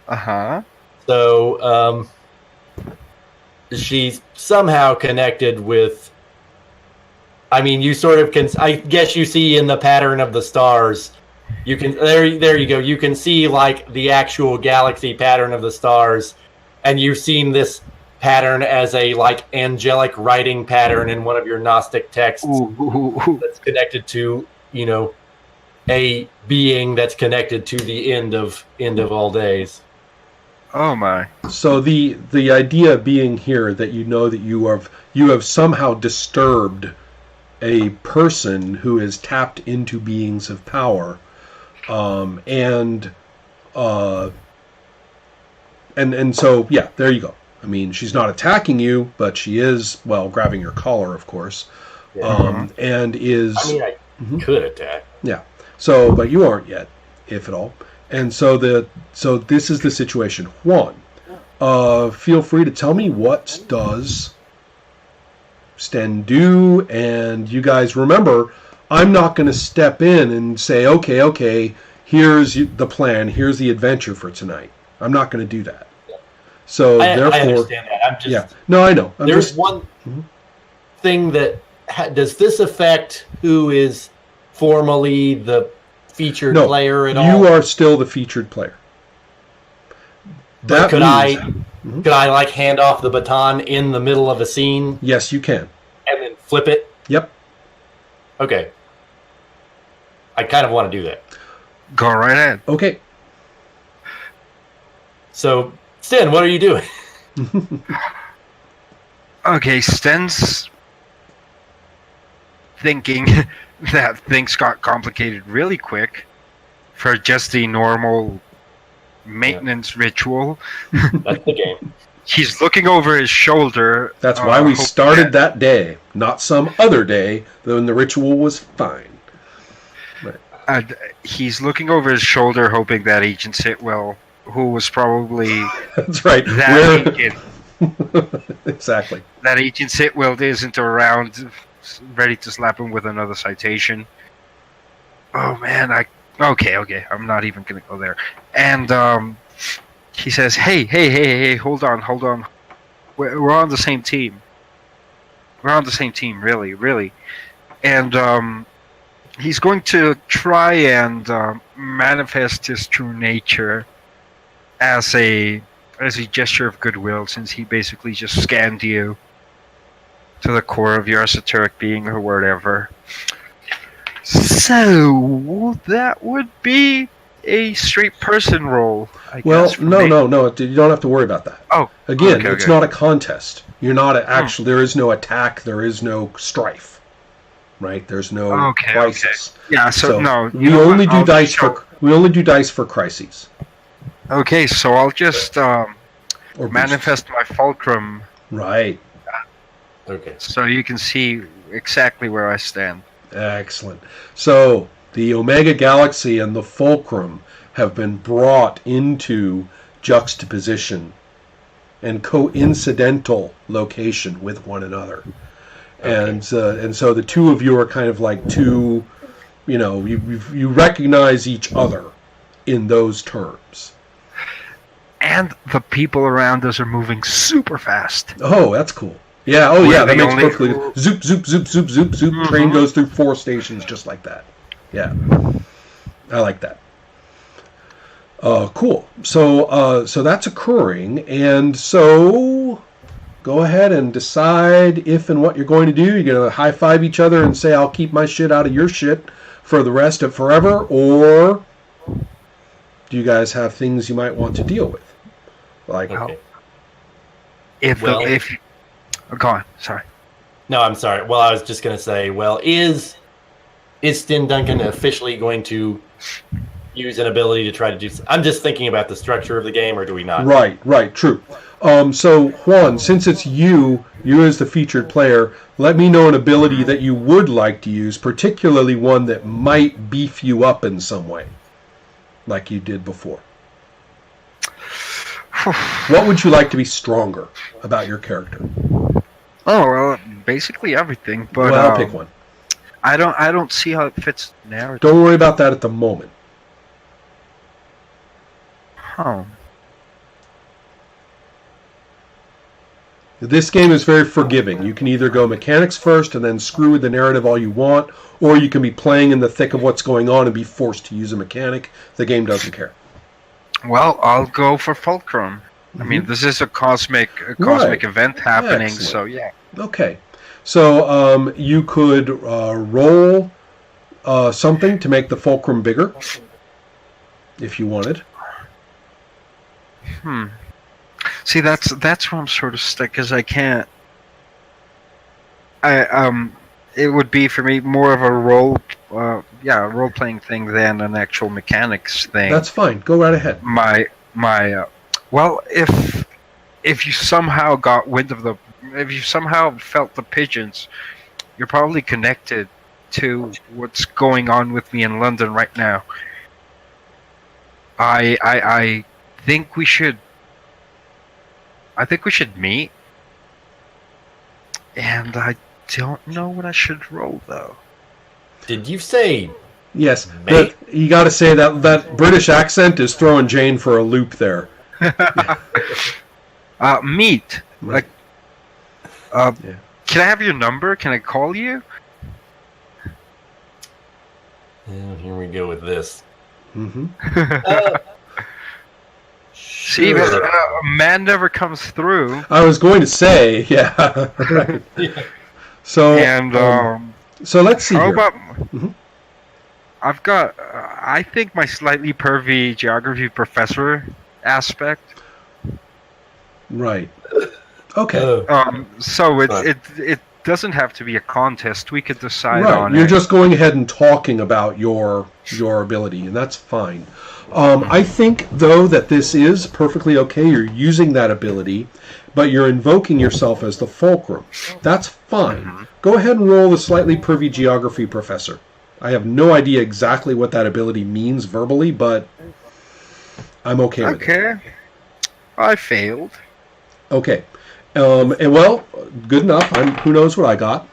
Uh-huh. So, she's somehow connected with... I mean, you sort of can... I guess you see in the pattern of the stars... You can there you go. You can see the actual galaxy pattern of the stars, and you've seen this pattern as a angelic writing pattern in one of your Gnostic texts that's connected to a being that's connected to the end of all days. Oh my! So the idea being here that that you have somehow disturbed a person who is tapped into beings of power. And so yeah, there you go. I mean, she's not attacking you, but she is grabbing your collar, of course. Yeah. And is. I mean, I could attack. Yeah. So, but you aren't yet, if at all. And so this is the situation. Juan, feel free to tell me what does Sten do, and you guys remember. I'm not going to step in and say, okay, here's the plan, here's the adventure for tonight. I'm not going to do that. So therefore, I understand that. I'm just... Yeah. No, I know. There's one thing that... does this affect who is formally the featured player at all? You are still the featured player. But could I hand off the baton in the middle of a scene? Yes, you can. And then flip it? Yep. Okay. I kind of want to do that. Go right ahead. Okay. So, Sten, what are you doing? Okay, Sten's thinking that things got complicated really quick for just the normal maintenance ritual. That's the game. He's looking over his shoulder. That's why we started that day, not some other day when the ritual was fine. He's looking over his shoulder, hoping that Agent Sitwell, who was probably that's right. agent, exactly. that Agent Sitwell isn't around, ready to slap him with another citation. Oh man, okay. I'm not even gonna go there. And he says, hey, hold on. We're on the same team. We're on the same team, really. And he's going to try and manifest his true nature as a gesture of goodwill, since he basically just scanned you to the core of your esoteric being or whatever. So that would be a straight person roll, I guess. No. You don't have to worry about that. Oh, again, okay, it's not a contest. You're not actually. There is no attack. There is no strife. Right? There's no crisis. Okay. Yeah. So no. We only do dice for crises. Okay, so I'll just manifest my fulcrum. Right. Okay. So you can see exactly where I stand. Excellent. So the Omega Galaxy and the Fulcrum have been brought into juxtaposition and coincidental location with one another. Okay. And so the two of you are kind of like two, you recognize each other in those terms. And the people around us are moving super fast. Oh, that's cool. Yeah, that makes perfectly good. Zoop, zoop, zoop, zoop, zoop, zoop. Mm-hmm. Train goes through 4 stations just like that. Yeah. I like that. Cool. So that's occurring, and so go ahead and decide if and what you're going to do. You're going to high-five each other and say, I'll keep my shit out of your shit for the rest of forever, or do you guys have things you might want to deal with? Like, okay. Go on. Sorry. No, I'm sorry. Well, I was just going to say, is Sten Duncan officially going to use an ability to try to do... I'm just thinking about the structure of the game, or do we not? Right, true. So, Juan, since it's you as the featured player, let me know an ability that you would like to use, particularly one that might beef you up in some way, like you did before. What would you like to be stronger about your character? Oh, well, basically everything. But well, I'll pick one. I don't see how it fits narrative. Don't worry about that at the moment. Huh. This game is very forgiving. You can either go mechanics first and then screw with the narrative all you want, or you can be playing in the thick of what's going on and be forced to use a mechanic. The game doesn't care. Well, I'll go for Fulcrum. I mean, this is a cosmic event happening, excellent. So yeah. Okay. So you could roll something to make the Fulcrum bigger, if you wanted. See, that's where I'm sort of stuck, because I can't. It would be for me more of a role-playing thing than an actual mechanics thing. That's fine. Go right ahead. Well, if you somehow got wind of if you somehow felt the pigeons, you're probably connected to what's going on with me in London right now. I think we should. I think we should meet, and I don't know what I should roll though. Did you say? Yes, you got to say that British accent is throwing Jane for a loop there. Meet. Like, Can I have your number? Can I call you? And here we go with this. Mm-hmm. See, a man never comes through. I was going to say, yeah. Right. Yeah. So, so let's see. How here. about? Mm-hmm. I've got. I think my slightly pervy geography professor aspect. Right. Okay. So it doesn't have to be a contest. We could decide on it. You're just going ahead and talking about your ability, and that's fine. I think, though, that this is perfectly okay. You're using that ability, but you're invoking yourself as the Fulcrum. That's fine. Mm-hmm. Go ahead and roll the slightly pervy geography professor. I have no idea exactly what that ability means verbally, but I'm okay with it. Okay. I failed. Okay. And well, good enough. Who knows what I got.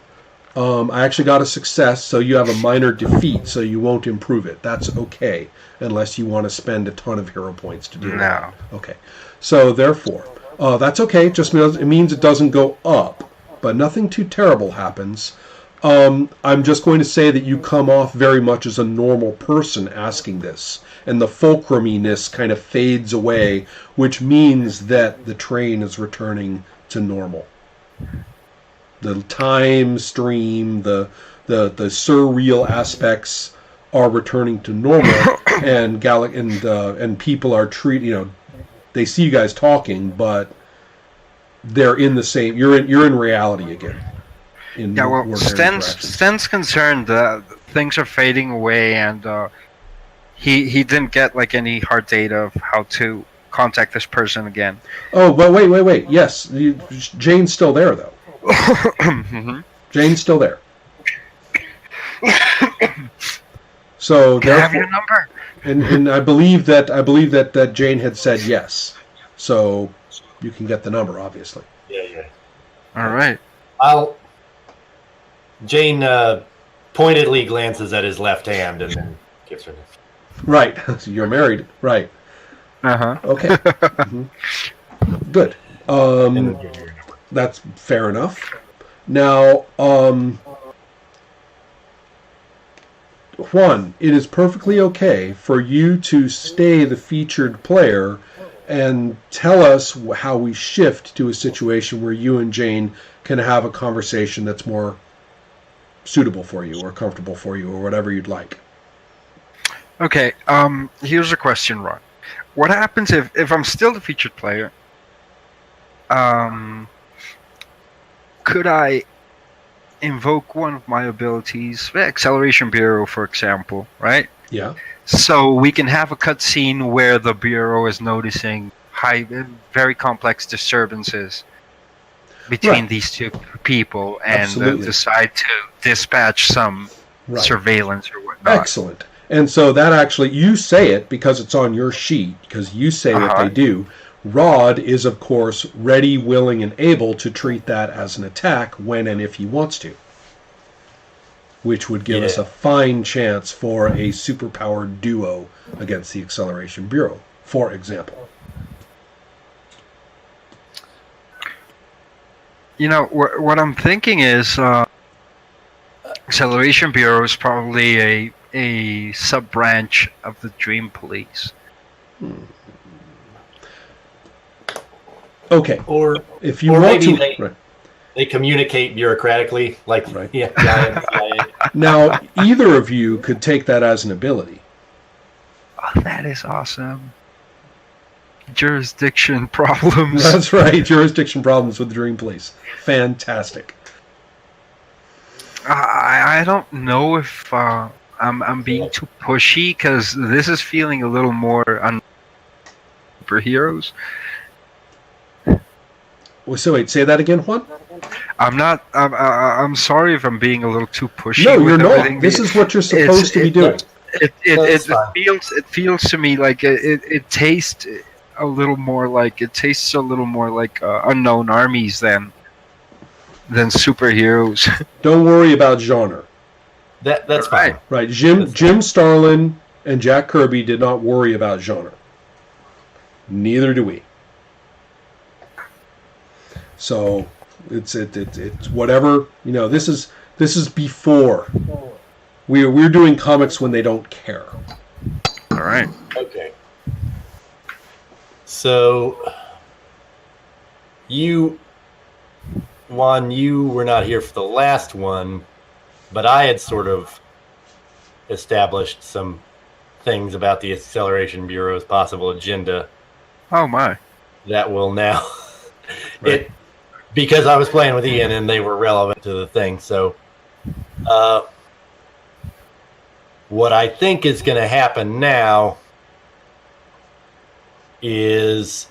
I actually got a success, so you have a minor defeat, so you won't improve it. That's okay, unless you want to spend a ton of hero points to do that. Okay. So, therefore, that's okay. It means it doesn't go up, but nothing too terrible happens. I'm just going to say that you come off very much as a normal person asking this, and the fulcruminess kind of fades away, which means that the train is returning to normal. The time stream, the surreal aspects are returning to normal, and people are treating. They see you guys talking, but they're in the same. You're in reality again. Sten's concerned that things are fading away, and he didn't get like any hard data of how to contact this person again. Oh, but wait. Yes, Jane's still there though. Mm-hmm. Jane's still there. So can I have your number? And I believe that Jane had said yes. So you can get the number, obviously. Yeah. All right. Jane pointedly glances at his left hand and then gives her this. Right. So you're married. Right. Uh-huh. Okay. Mm-hmm. Good. That's fair enough. Now, Juan, it is perfectly okay for you to stay the featured player and tell us how we shift to a situation where you and Jane can have a conversation that's more suitable for you or comfortable for you or whatever you'd like. Okay, here's a question, Ron. What happens if I'm still the featured player? Could I invoke one of my abilities, Acceleration Bureau, for example, right? Yeah. So we can have a cutscene where the Bureau is noticing very complex disturbances between these two people and decide to dispatch some surveillance or whatnot. Excellent. And so that actually, you say it because it's on your sheet, because you say what they do. Rod is, of course, ready, willing, and able to treat that as an attack when and if he wants to. Which would give us a fine chance for a superpowered duo against the Acceleration Bureau, for example. What I'm thinking is Acceleration Bureau is probably a sub-branch of the Dream Police. Okay. Or if you want to, they communicate bureaucratically, like Now, either of you could take that as an ability. Oh, that is awesome. Jurisdiction problems. That's right. Jurisdiction problems with the Dream Police. Fantastic. I don't know if I'm being too pushy, because this is feeling a little more superheroes. So wait, say that again, Juan? I'm sorry if I'm being a little too pushy. No, you're not. This is what you're supposed to be doing. It feels to me like it tastes a little more like Unknown Armies than superheroes. Don't worry about genre. That's fine. Right. Jim Starlin and Jack Kirby did not worry about genre. Neither do we. So it's whatever, this is before. We're doing comics when they don't care. All right. Okay. So Juan, you were not here for the last one, but I had sort of established some things about the Acceleration Bureau's possible agenda. Oh my. That will now because I was playing with Ian and they were relevant to the thing. So what I think is going to happen now is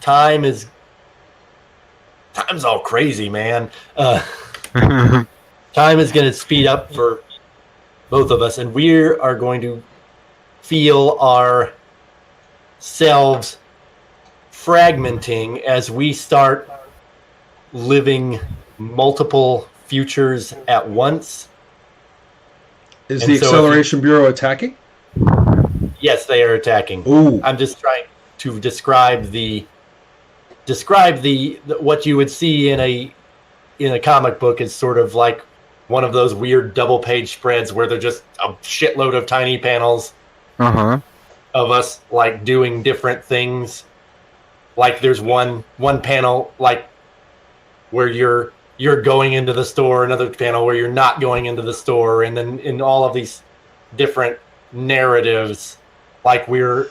time's all crazy, man. Time is going to speed up for both of us, and we are going to feel ourselves fragmenting as we start living multiple futures at once. Is And the so Acceleration Bureau attacking? Yes, they are attacking. Ooh. I'm just trying to describe the what you would see in a comic book is sort of like one of those weird double page spreads where they're just a shitload of tiny panels of us like doing different things. Like there's one panel like where you're going into the store, another panel where you're not going into the store, and then in all of these different narratives, like we're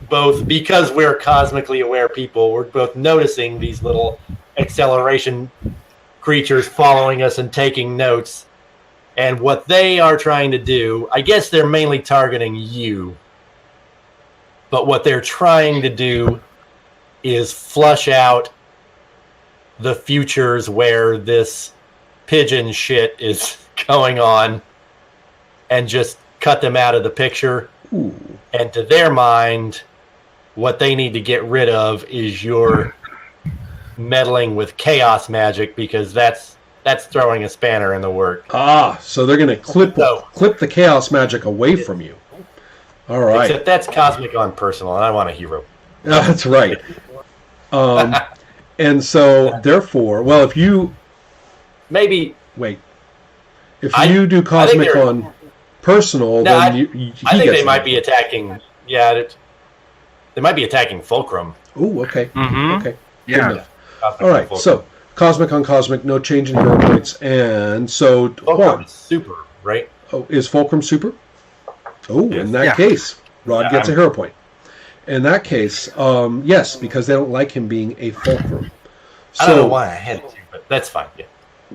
both, because we're cosmically aware people, we're both noticing these little acceleration creatures following us and taking notes. And what they are trying to do, I guess they're mainly targeting you, but what they're trying to do is flush out the futures where this pigeon shit is going on and just cut them out of the picture. Ooh. And to their mind, what they need to get rid of is your meddling with chaos magic, because that's throwing a spanner in the work. So they're going to clip the chaos magic away from you. All right. Except that's cosmic on personal, and I want a hero. That's right. And so, therefore, well, if you... Maybe... Wait. If you do cosmic on personal, then I think they might be attacking... Yeah, they might be attacking Fulcrum. Ooh, okay. Mm-hmm. Okay. Yeah. All right, so cosmic on cosmic, no change in hero points, and so Fulcrum is super, right? Oh, is Fulcrum super? Oh, Yes. in that case, Rod gets a hero point. In that case, yes, because they don't like him being a Fulcrum. So, I don't know why I had to, but that's fine. Yeah.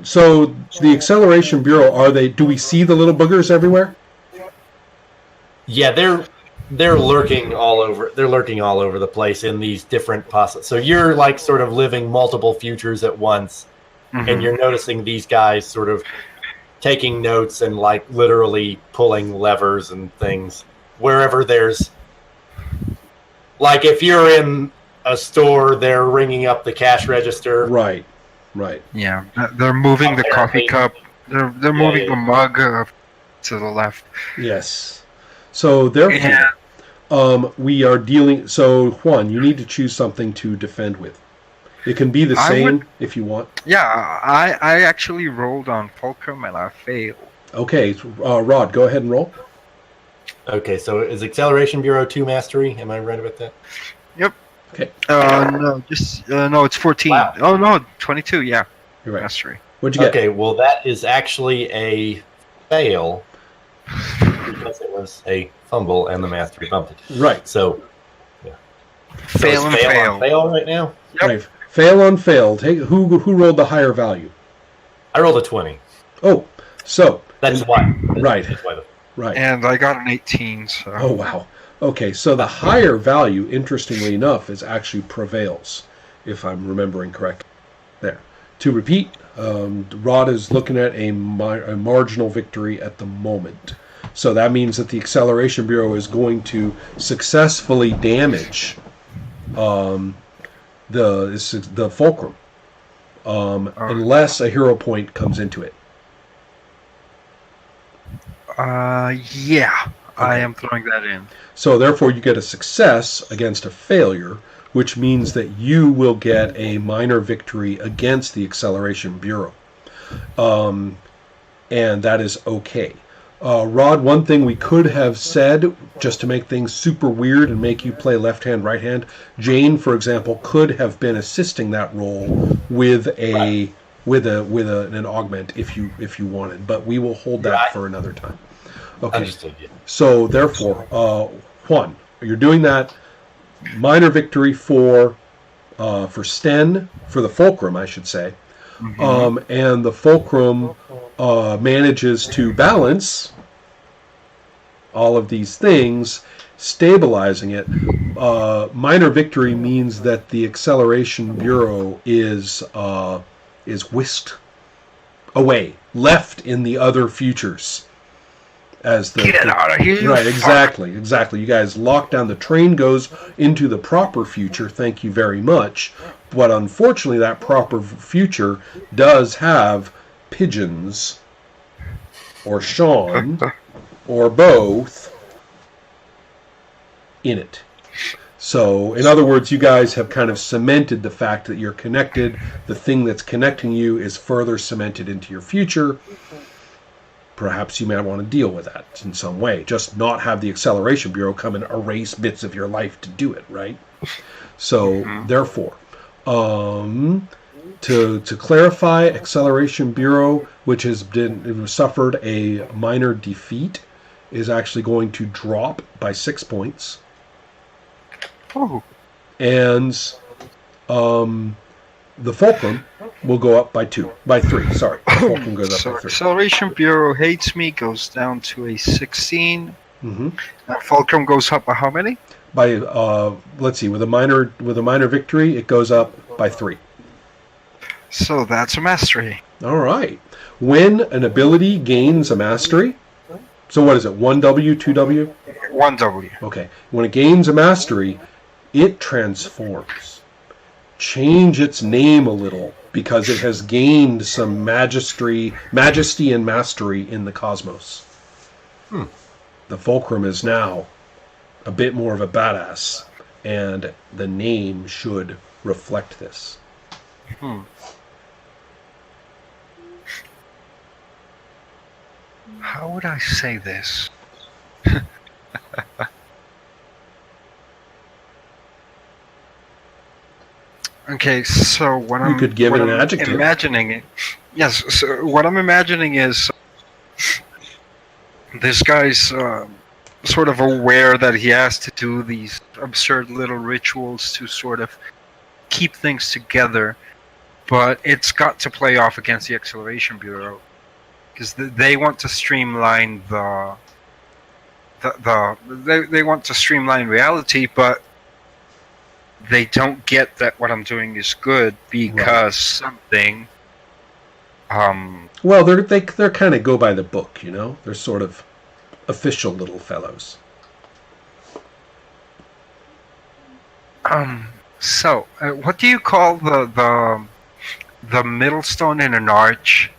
So the Acceleration Bureau, do we see the little boogers everywhere? Yeah, they're lurking all over. They're lurking all over the place in these different So you're like sort of living multiple futures at once, and you're noticing these guys sort of taking notes and like literally pulling levers and things wherever there's. Like if you're in a store, they're ringing up the cash register. Right. Yeah, they're moving the coffee cup. They're moving the mug to the left. Yes. So therefore, we are dealing. So Juan, you need to choose something to defend with. It can be the same if you want. Yeah, I actually rolled on Fulcrum and I failed. Okay, Rod, go ahead and roll. Okay, so is Acceleration Bureau 2 Mastery? Am I right about that? Yep. Okay. No, it's 14. Wow. Oh no, 22. Yeah. You're right. Mastery. What'd you get? Okay, well that is actually a fail because it was a fumble and the mastery bumped it. Right. So, yeah. Fail and fail. On fail right now. Yep. Right. Fail on fail. Who rolled the higher value? I rolled a 20. Oh, so That's why. Right. That's why right. And I got an 18. So. Oh wow. Okay, so the higher value, interestingly enough, is actually prevails, if I'm remembering correctly. There. To repeat, Rod is looking at a marginal victory at the moment. So that means that the Acceleration Bureau is going to successfully damage the Fulcrum, unless a hero point comes into it. Yeah. Okay. I am throwing that in. So therefore you get a success against a failure, which means that you will get a minor victory against the Acceleration Bureau. And that is okay. Rod, one thing we could have said, just to make things super weird and make you play left hand, right hand, Jane, for example, could have been assisting that role with an augment if you wanted, but we will hold that for another time. Okay. Understood, yeah. So therefore, Juan, you're doing that. Minor victory for Sten, for the Fulcrum, I should say. Mm-hmm. And the Fulcrum manages to balance all of these things, stabilizing it. Minor victory means that the Acceleration Bureau is whisked away, left in the other futures. as the Get out of here, you right, fuck. exactly. You guys lock down. The train goes into the proper future. Thank you very much. But unfortunately, that proper future does have pigeons, or Sean, or both in it. So, in other words, you guys have kind of cemented the fact that you're connected. The thing that's connecting you is further cemented into your future. Perhaps you might want to deal with that in some way. Just not have the Acceleration Bureau come and erase bits of your life to do it, right? So, therefore, to clarify, Acceleration Bureau, which has suffered a minor defeat, is actually going to drop by 6 points. Oh. And the Fulcrum will go up by 3. Sorry, the Fulcrum goes up So by 3. Acceleration Bureau hates me goes down to a 16. Mm-hmm. Fulcrum goes up by how many? By let's see, with a minor victory, it goes up by 3. So that's a mastery. All right. When an ability gains a mastery, so what is it? 1W, 2W? 1W. Okay. When it gains a mastery, it transforms. Change its name a little because it has gained some majesty and mastery in the cosmos. The Fulcrum is now a bit more of a badass, and the name should reflect this. How would I say this? Okay, so what You could give it an adjective. Imagining it. Yes, so what I'm imagining is this guy's sort of aware that he has to do these absurd little rituals to sort of keep things together, but it's got to play off against the Acceleration Bureau because they want to streamline they want to streamline reality, but they don't get that what I'm doing is good because something. Well, they kind of go by the book, you know. They're sort of official little fellows. So, what do you call the middle stone in an arch?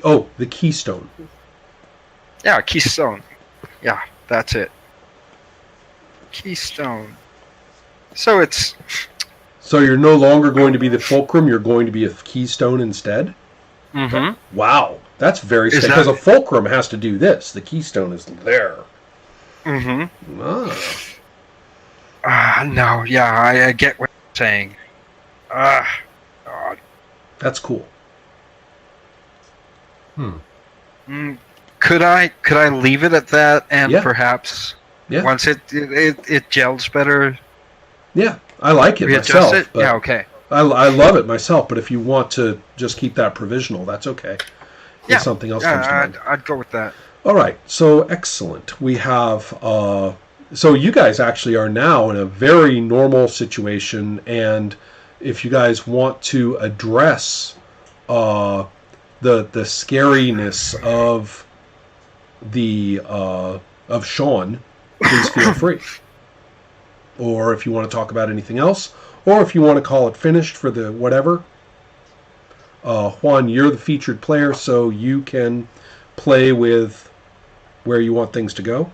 Oh, the keystone. Yeah, keystone. Yeah, that's it. Keystone. So it's. So you're no longer going to be the Fulcrum. You're going to be a keystone instead. Mm-hmm. Wow, that's very strange. Because a Fulcrum has to do this. The keystone is there. Mm-hmm. Ah. No, yeah, I get what you're saying. God. That's cool. Could I leave it at that and perhaps once it gels better? Yeah, I like it myself. It? Yeah, okay. I love it myself, but if you want to just keep that provisional, that's okay. Yeah, if something else comes to mind. I'd go with that. All right, so excellent. We have so you guys actually are now in a very normal situation, and if you guys want to address the scariness of of Sean, please feel free. Or if you want to talk about anything else, or if you want to call it finished for the whatever. Juan, you're the featured player, so you can play with where you want things to go.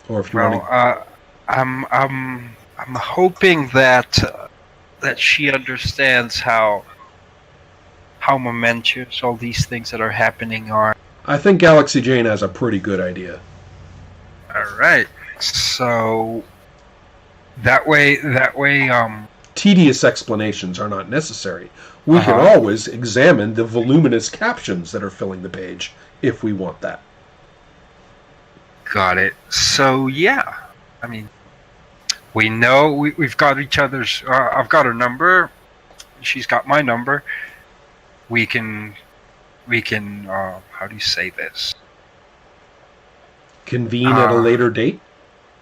Or if you want to... I'm hoping that she understands how momentous all these things that are happening are. I think Galaxy Jane has a pretty good idea. All right. So that way tedious explanations are not necessary. We can always examine the voluminous captions that are filling the page if we want that. Got it. So yeah, I mean, we know we've got each other's. I've got her number. She's got my number. We can. How do you say this? Convene at a later date?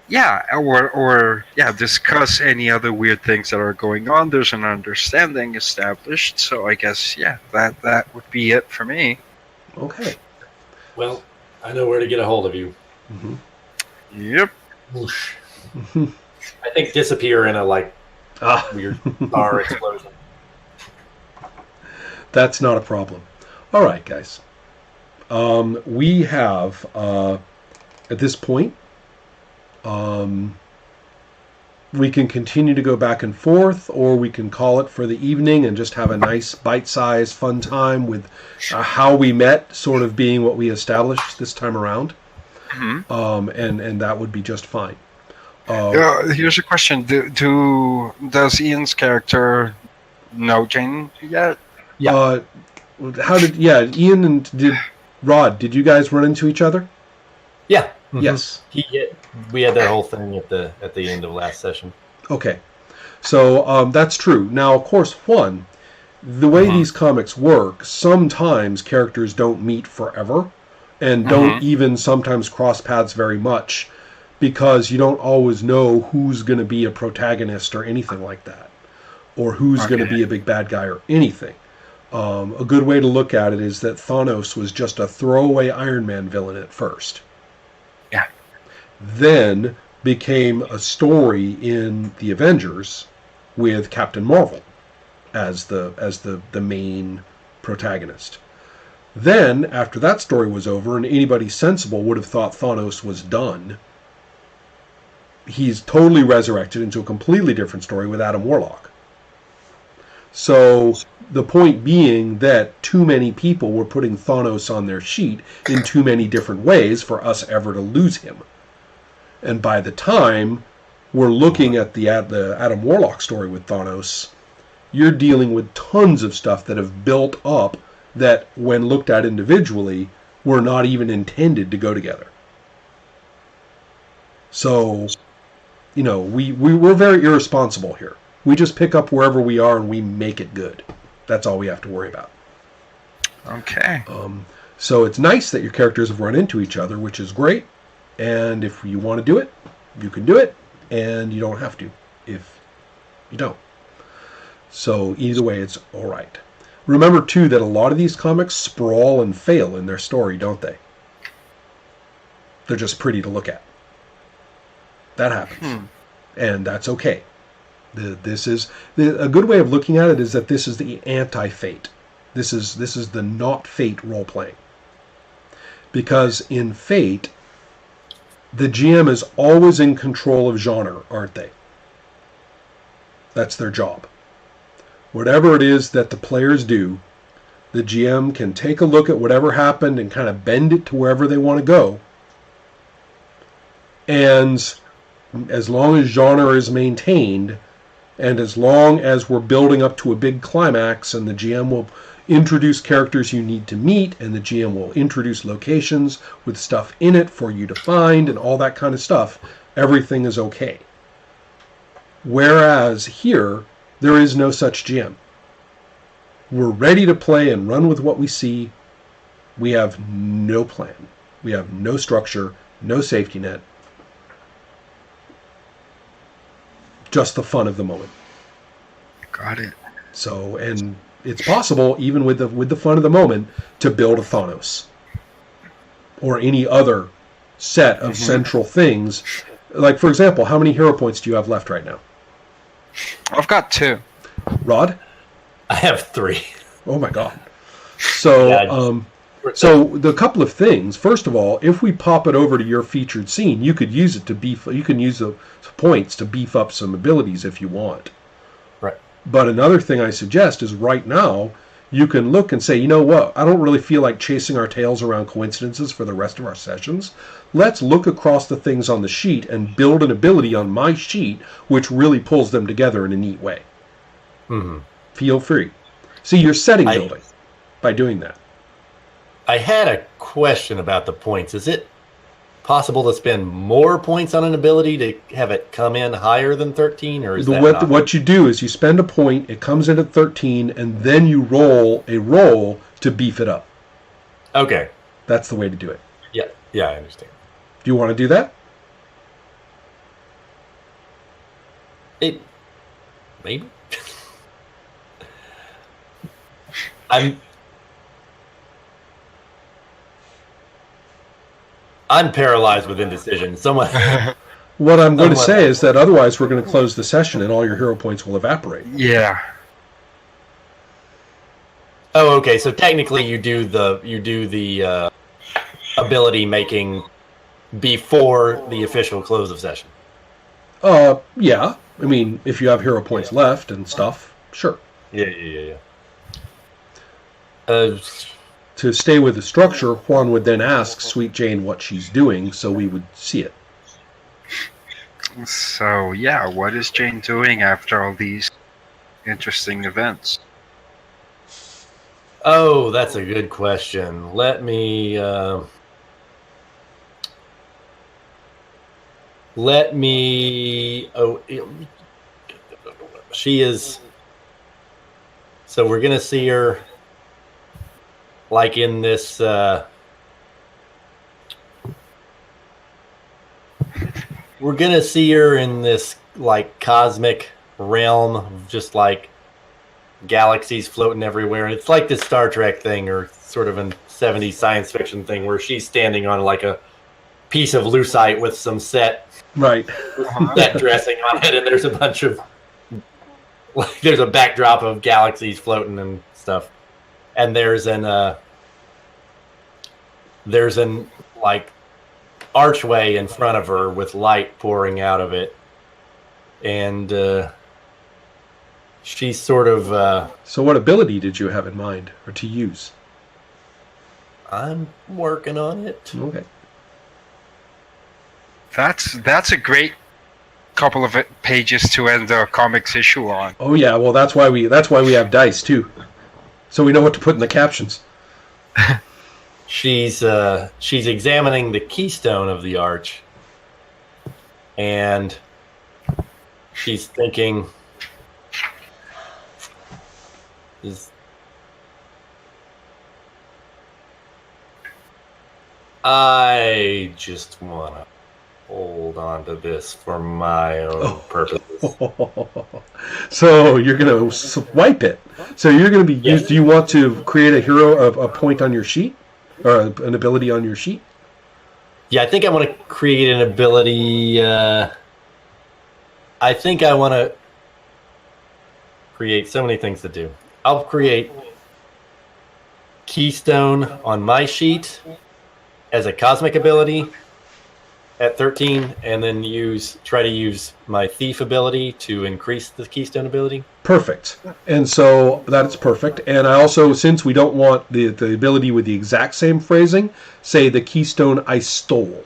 Yeah, or discuss any other weird things that are going on. There's an understanding established, so I guess that would be it for me. Okay. Well, I know where to get a hold of you. Mm-hmm. Yep. Whoosh. Mm-hmm. I think disappear in a weird star explosion. That's not a problem. All right, guys. We have at this point. We can continue to go back and forth, or we can call it for the evening and just have a nice bite-sized fun time with how we met sort of being what we established this time around. Mm-hmm. And that would be just fine. Here's a question: does Ian's character know Jane yet? Yeah. Ian and Rod, did you guys run into each other? Yeah. Mm-hmm. Yes. We had that whole thing at the end of last session. Okay. So that's true. Now, of course, the way these comics work, sometimes characters don't meet forever and don't even sometimes cross paths very much because you don't always know who's going to be a protagonist or anything like that, or who's going to be a big bad guy or anything. A good way to look at it is that Thanos was just a throwaway Iron Man villain at first. Yeah. Then became a story in the Avengers with Captain Marvel as the main protagonist. Then, after that story was over, and anybody sensible would have thought Thanos was done, he's totally resurrected into a completely different story with Adam Warlock. So the point being that too many people were putting Thanos on their sheet in too many different ways for us ever to lose him. And by the time we're looking at the Adam Warlock story with Thanos, you're dealing with tons of stuff that have built up that, when looked at individually, were not even intended to go together. So, we're very irresponsible here. We just pick up wherever we are and we make it good. That's all we have to worry about. Okay. So it's nice that your characters have run into each other, which is great. And if you want to do it, you can do it. And you don't have to if you don't. So either way, it's all right. Remember, too, that a lot of these comics sprawl and fail in their story, don't they? They're just pretty to look at. That happens. And that's okay. This is a good way of looking at it is that this is the anti-Fate. This is the not Fate role-playing. Because in Fate, the GM is always in control of genre, aren't they? That's their job. Whatever it is that the players do, the GM can take a look at whatever happened and kind of bend it to wherever they want to go. And as long as genre is maintained, and as long as we're building up to a big climax, and the GM will introduce characters you need to meet, and the GM will introduce locations with stuff in it for you to find, and all that kind of stuff, everything is okay. Whereas here, there is no such GM. We're ready to play and run with what we see. We have no plan. We have no structure, no safety net. Just the fun of the moment. Got it. So, and it's possible, even with the fun of the moment, to build a Thanos. Or any other set of central things. Like, for example, how many hero points do you have left right now? I've got 2. Rod? I have 3. Oh my god. So, so the couple of things. First of all, if we pop it over to your featured scene, you could use it to beef. You can use the points to beef up some abilities if you want. Right. But another thing I suggest is right now you can look and say, you know what? I don't really feel like chasing our tails around coincidences for the rest of our sessions. Let's look across the things on the sheet and build an ability on my sheet which really pulls them together in a neat way. Mm-hmm. Feel free. See, you're setting building by doing that. I had a question about the points. Is it possible to spend more points on an ability to have it come in higher than 13, or is that not? What you do is you spend a point, it comes in at 13, and then you roll a roll to beef it up. Okay. That's the way to do it. Yeah, I understand. Do you want to do that? Maybe. I'm paralyzed with indecision. Someone. What I'm going to say is that otherwise we're going to close the session and all your hero points will evaporate. Yeah. Oh, okay. So technically, you do the ability making before the official close of session. Yeah. I mean, if you have hero points left and stuff, sure. Yeah. To stay with the structure, Juan would then ask Sweet Jane what she's doing, so we would see it. So, yeah, what is Jane doing after all these interesting events? Oh, that's a good question. Let me. She is. So we're gonna see her, like in this. We're gonna see her in this like cosmic realm of just like galaxies floating everywhere. It's like this Star Trek thing, or sort of a 70s science fiction thing, where she's standing on like a piece of lucite with some set dressing on it, and there's a bunch of there's a backdrop of galaxies floating and stuff, and there's an like archway in front of her with light pouring out of it, and she's sort of So what ability did you have in mind, or to use? I'm working on it. Okay. That's a great couple of pages to end the comics issue on. Oh yeah, well that's why we have dice too, so we know what to put in the captions. She's examining the keystone of the arch, and she's thinking, I just want to hold on to this for my own purposes. So you're going to swipe it. So you're going to be used. Do you want to create a hero of a point on your sheet, or an ability on your sheet? Yeah, I think I want to create an ability. I think I want to create so many things to do. I'll create Keystone on my sheet as a cosmic ability at 13, and then try to use my Thief ability to increase the Keystone ability. Perfect. And so that's perfect. And I also, since we don't want the ability with the exact same phrasing, say the Keystone I stole.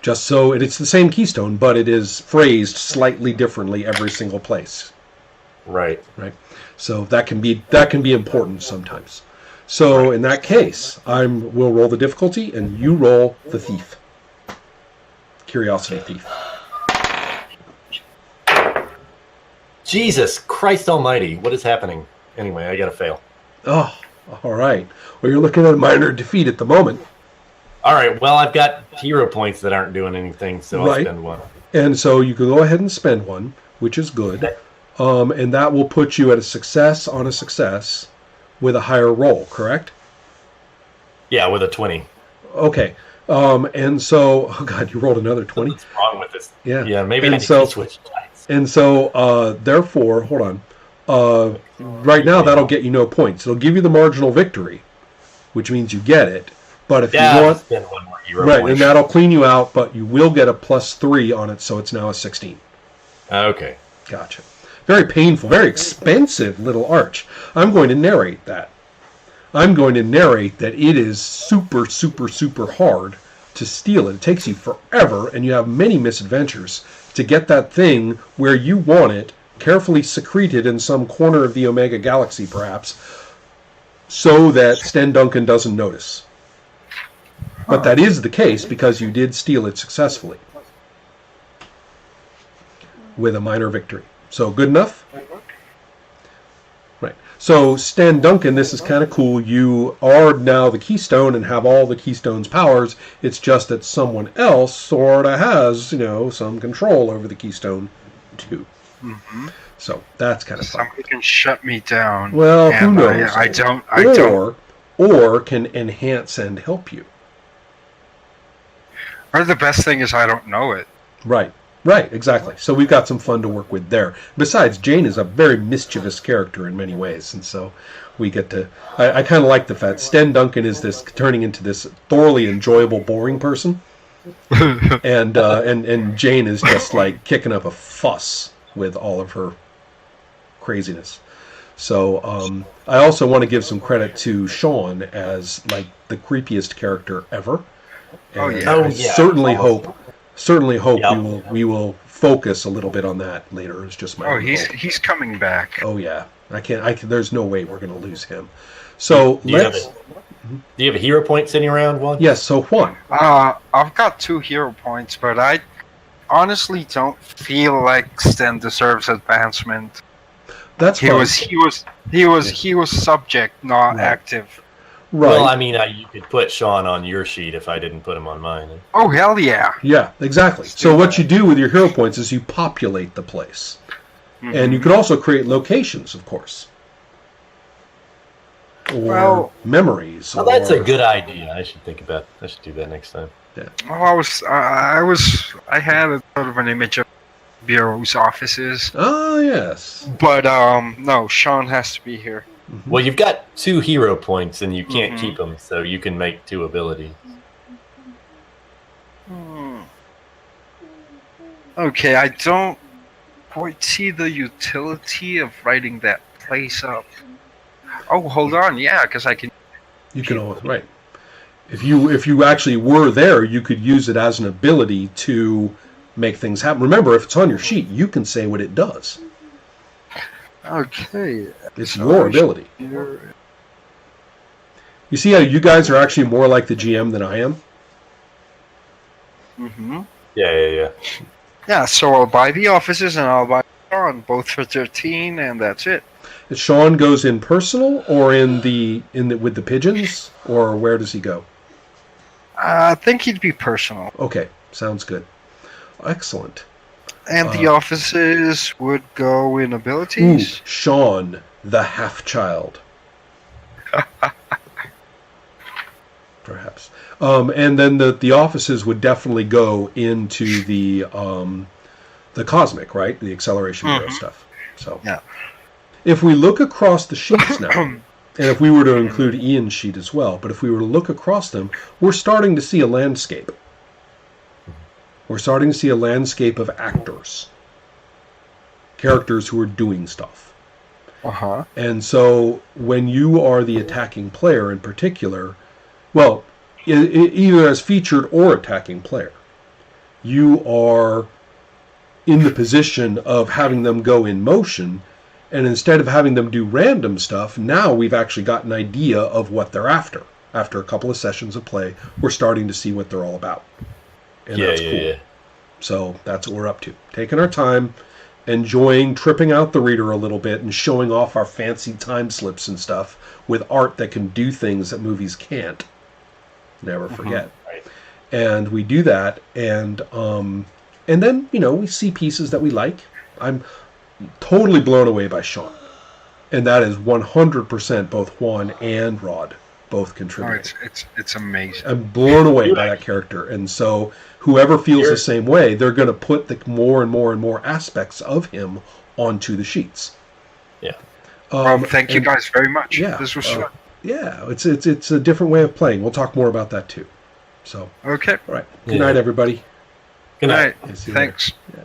Just so it's the same keystone, but it is phrased slightly differently every single place. Right. So that can be important sometimes. So in that case, we'll roll the difficulty, and you roll the thief. Curiosity thief. Jesus Christ Almighty! What is happening? Anyway, I gotta fail. Oh, all right. Well, you're looking at a minor defeat at the moment. All right. Well, I've got hero points that aren't doing anything, so I'll spend one. And so you can go ahead and spend one, which is good. And that will put you at a success on a success with a higher roll, correct? Yeah, with a 20. Okay. And so, oh God, you rolled another 20? What's wrong with this? Yeah. Maybe I need to switch dice. And so, therefore, hold on. Right now, that'll get you no points. It'll give you the marginal victory, which means you get it. But if you want, spend one more hero point. and that'll clean you out. But you will get a +3 on it, so it's now a 16. Okay. Gotcha. Very painful, very expensive little arch. I'm going to narrate that. I'm going to narrate that it is super, super, super hard to steal it. It takes you forever, and you have many misadventures to get that thing where you want it, carefully secreted in some corner of the Omega Galaxy, perhaps, so that Sten Duncan doesn't notice. But that is the case because you did steal it successfully with a minor victory. So good enough? Right. So Sten Duncan, this is kind of cool. You are now the Keystone and have all the Keystone's powers. It's just that someone else sort of has, some control over the Keystone too. Mm-hmm. So that's kind of fun. Somebody can shut me down. Well, who and knows? I don't. Or can enhance and help you. Or the best thing is I don't know it. Right, exactly. So we've got some fun to work with there. Besides, Jane is a very mischievous character in many ways, and so we get to... I kind of like the fact Sten Duncan is turning into this thoroughly enjoyable, boring person, and Jane is just like kicking up a fuss with all of her craziness. So I also want to give some credit to Sean as like the creepiest character ever. And I certainly hope we will focus a little bit on that later. It's just my own hope. He's coming back. Oh yeah, I can't. There's no way we're going to lose him. So do you have a hero point sitting around, Juan? Yes. So Juan. I've got 2 hero points, but I honestly don't feel like Sten deserves advancement. That's he was subject, not active. Right. Well, I mean, you could put Sean on your sheet if I didn't put him on mine. Oh, hell yeah. Yeah, exactly. So what you do with your hero points is you populate the place. Mm-hmm. And you could also create locations, of course. Or memories. Well, that's a good idea. I should do that next time. Yeah. Well, I had a sort of an image of Bureau's offices. Oh, yes. But, no, Sean has to be here. Mm-hmm. Well, you've got 2 hero points, and you can't keep them, so you can make 2 abilities. Okay, I don't quite see the utility of writing that place up. Oh, hold on, yeah, because I can... You can always, right. If you actually were there, you could use it as an ability to make things happen. Remember, if it's on your sheet, you can say what it does. Okay. It's your ability. You see how you guys are actually more like the GM than I am? Mm-hmm. Yeah. Yeah, so I'll buy the offices and I'll buy Sean, both for 13, and that's it. Sean goes in personal or with the pigeons, or where does he go? I think he'd be personal. Okay, sounds good. Excellent. And the offices would go in abilities? Sean, the half-child. Perhaps. And then the offices would definitely go into the cosmic, right? The acceleration bureau stuff. So yeah. If we look across the sheets now, and if we were to include Ian's sheet as well, but if we were to look across them, we're starting to see a landscape. We're starting to see a landscape of actors. Characters who are doing stuff. Uh-huh. And so when you are the attacking player in particular, well, either as featured or attacking player, you are in the position of having them go in motion, and instead of having them do random stuff, now we've actually got an idea of what they're after. After a couple of sessions of play, we're starting to see what they're all about. And that's cool. Yeah. So that's what we're up to. Taking our time, enjoying tripping out the reader a little bit, and showing off our fancy time slips and stuff with art that can do things that movies can't. Never forget. Right. And we do that, and then, we see pieces that we like. I'm totally blown away by Sean. And that is 100% both Juan and Rod both contributing. Oh, it's amazing. I'm blown away by that character. And so whoever feels the same way, they're going to put the more and more and more aspects of him onto the sheets. Yeah. Thank you guys very much. Yeah, this was fun. Yeah, it's a different way of playing. We'll talk more about that too. So okay. All right. Good night, everybody. Good night. Thanks. Yeah.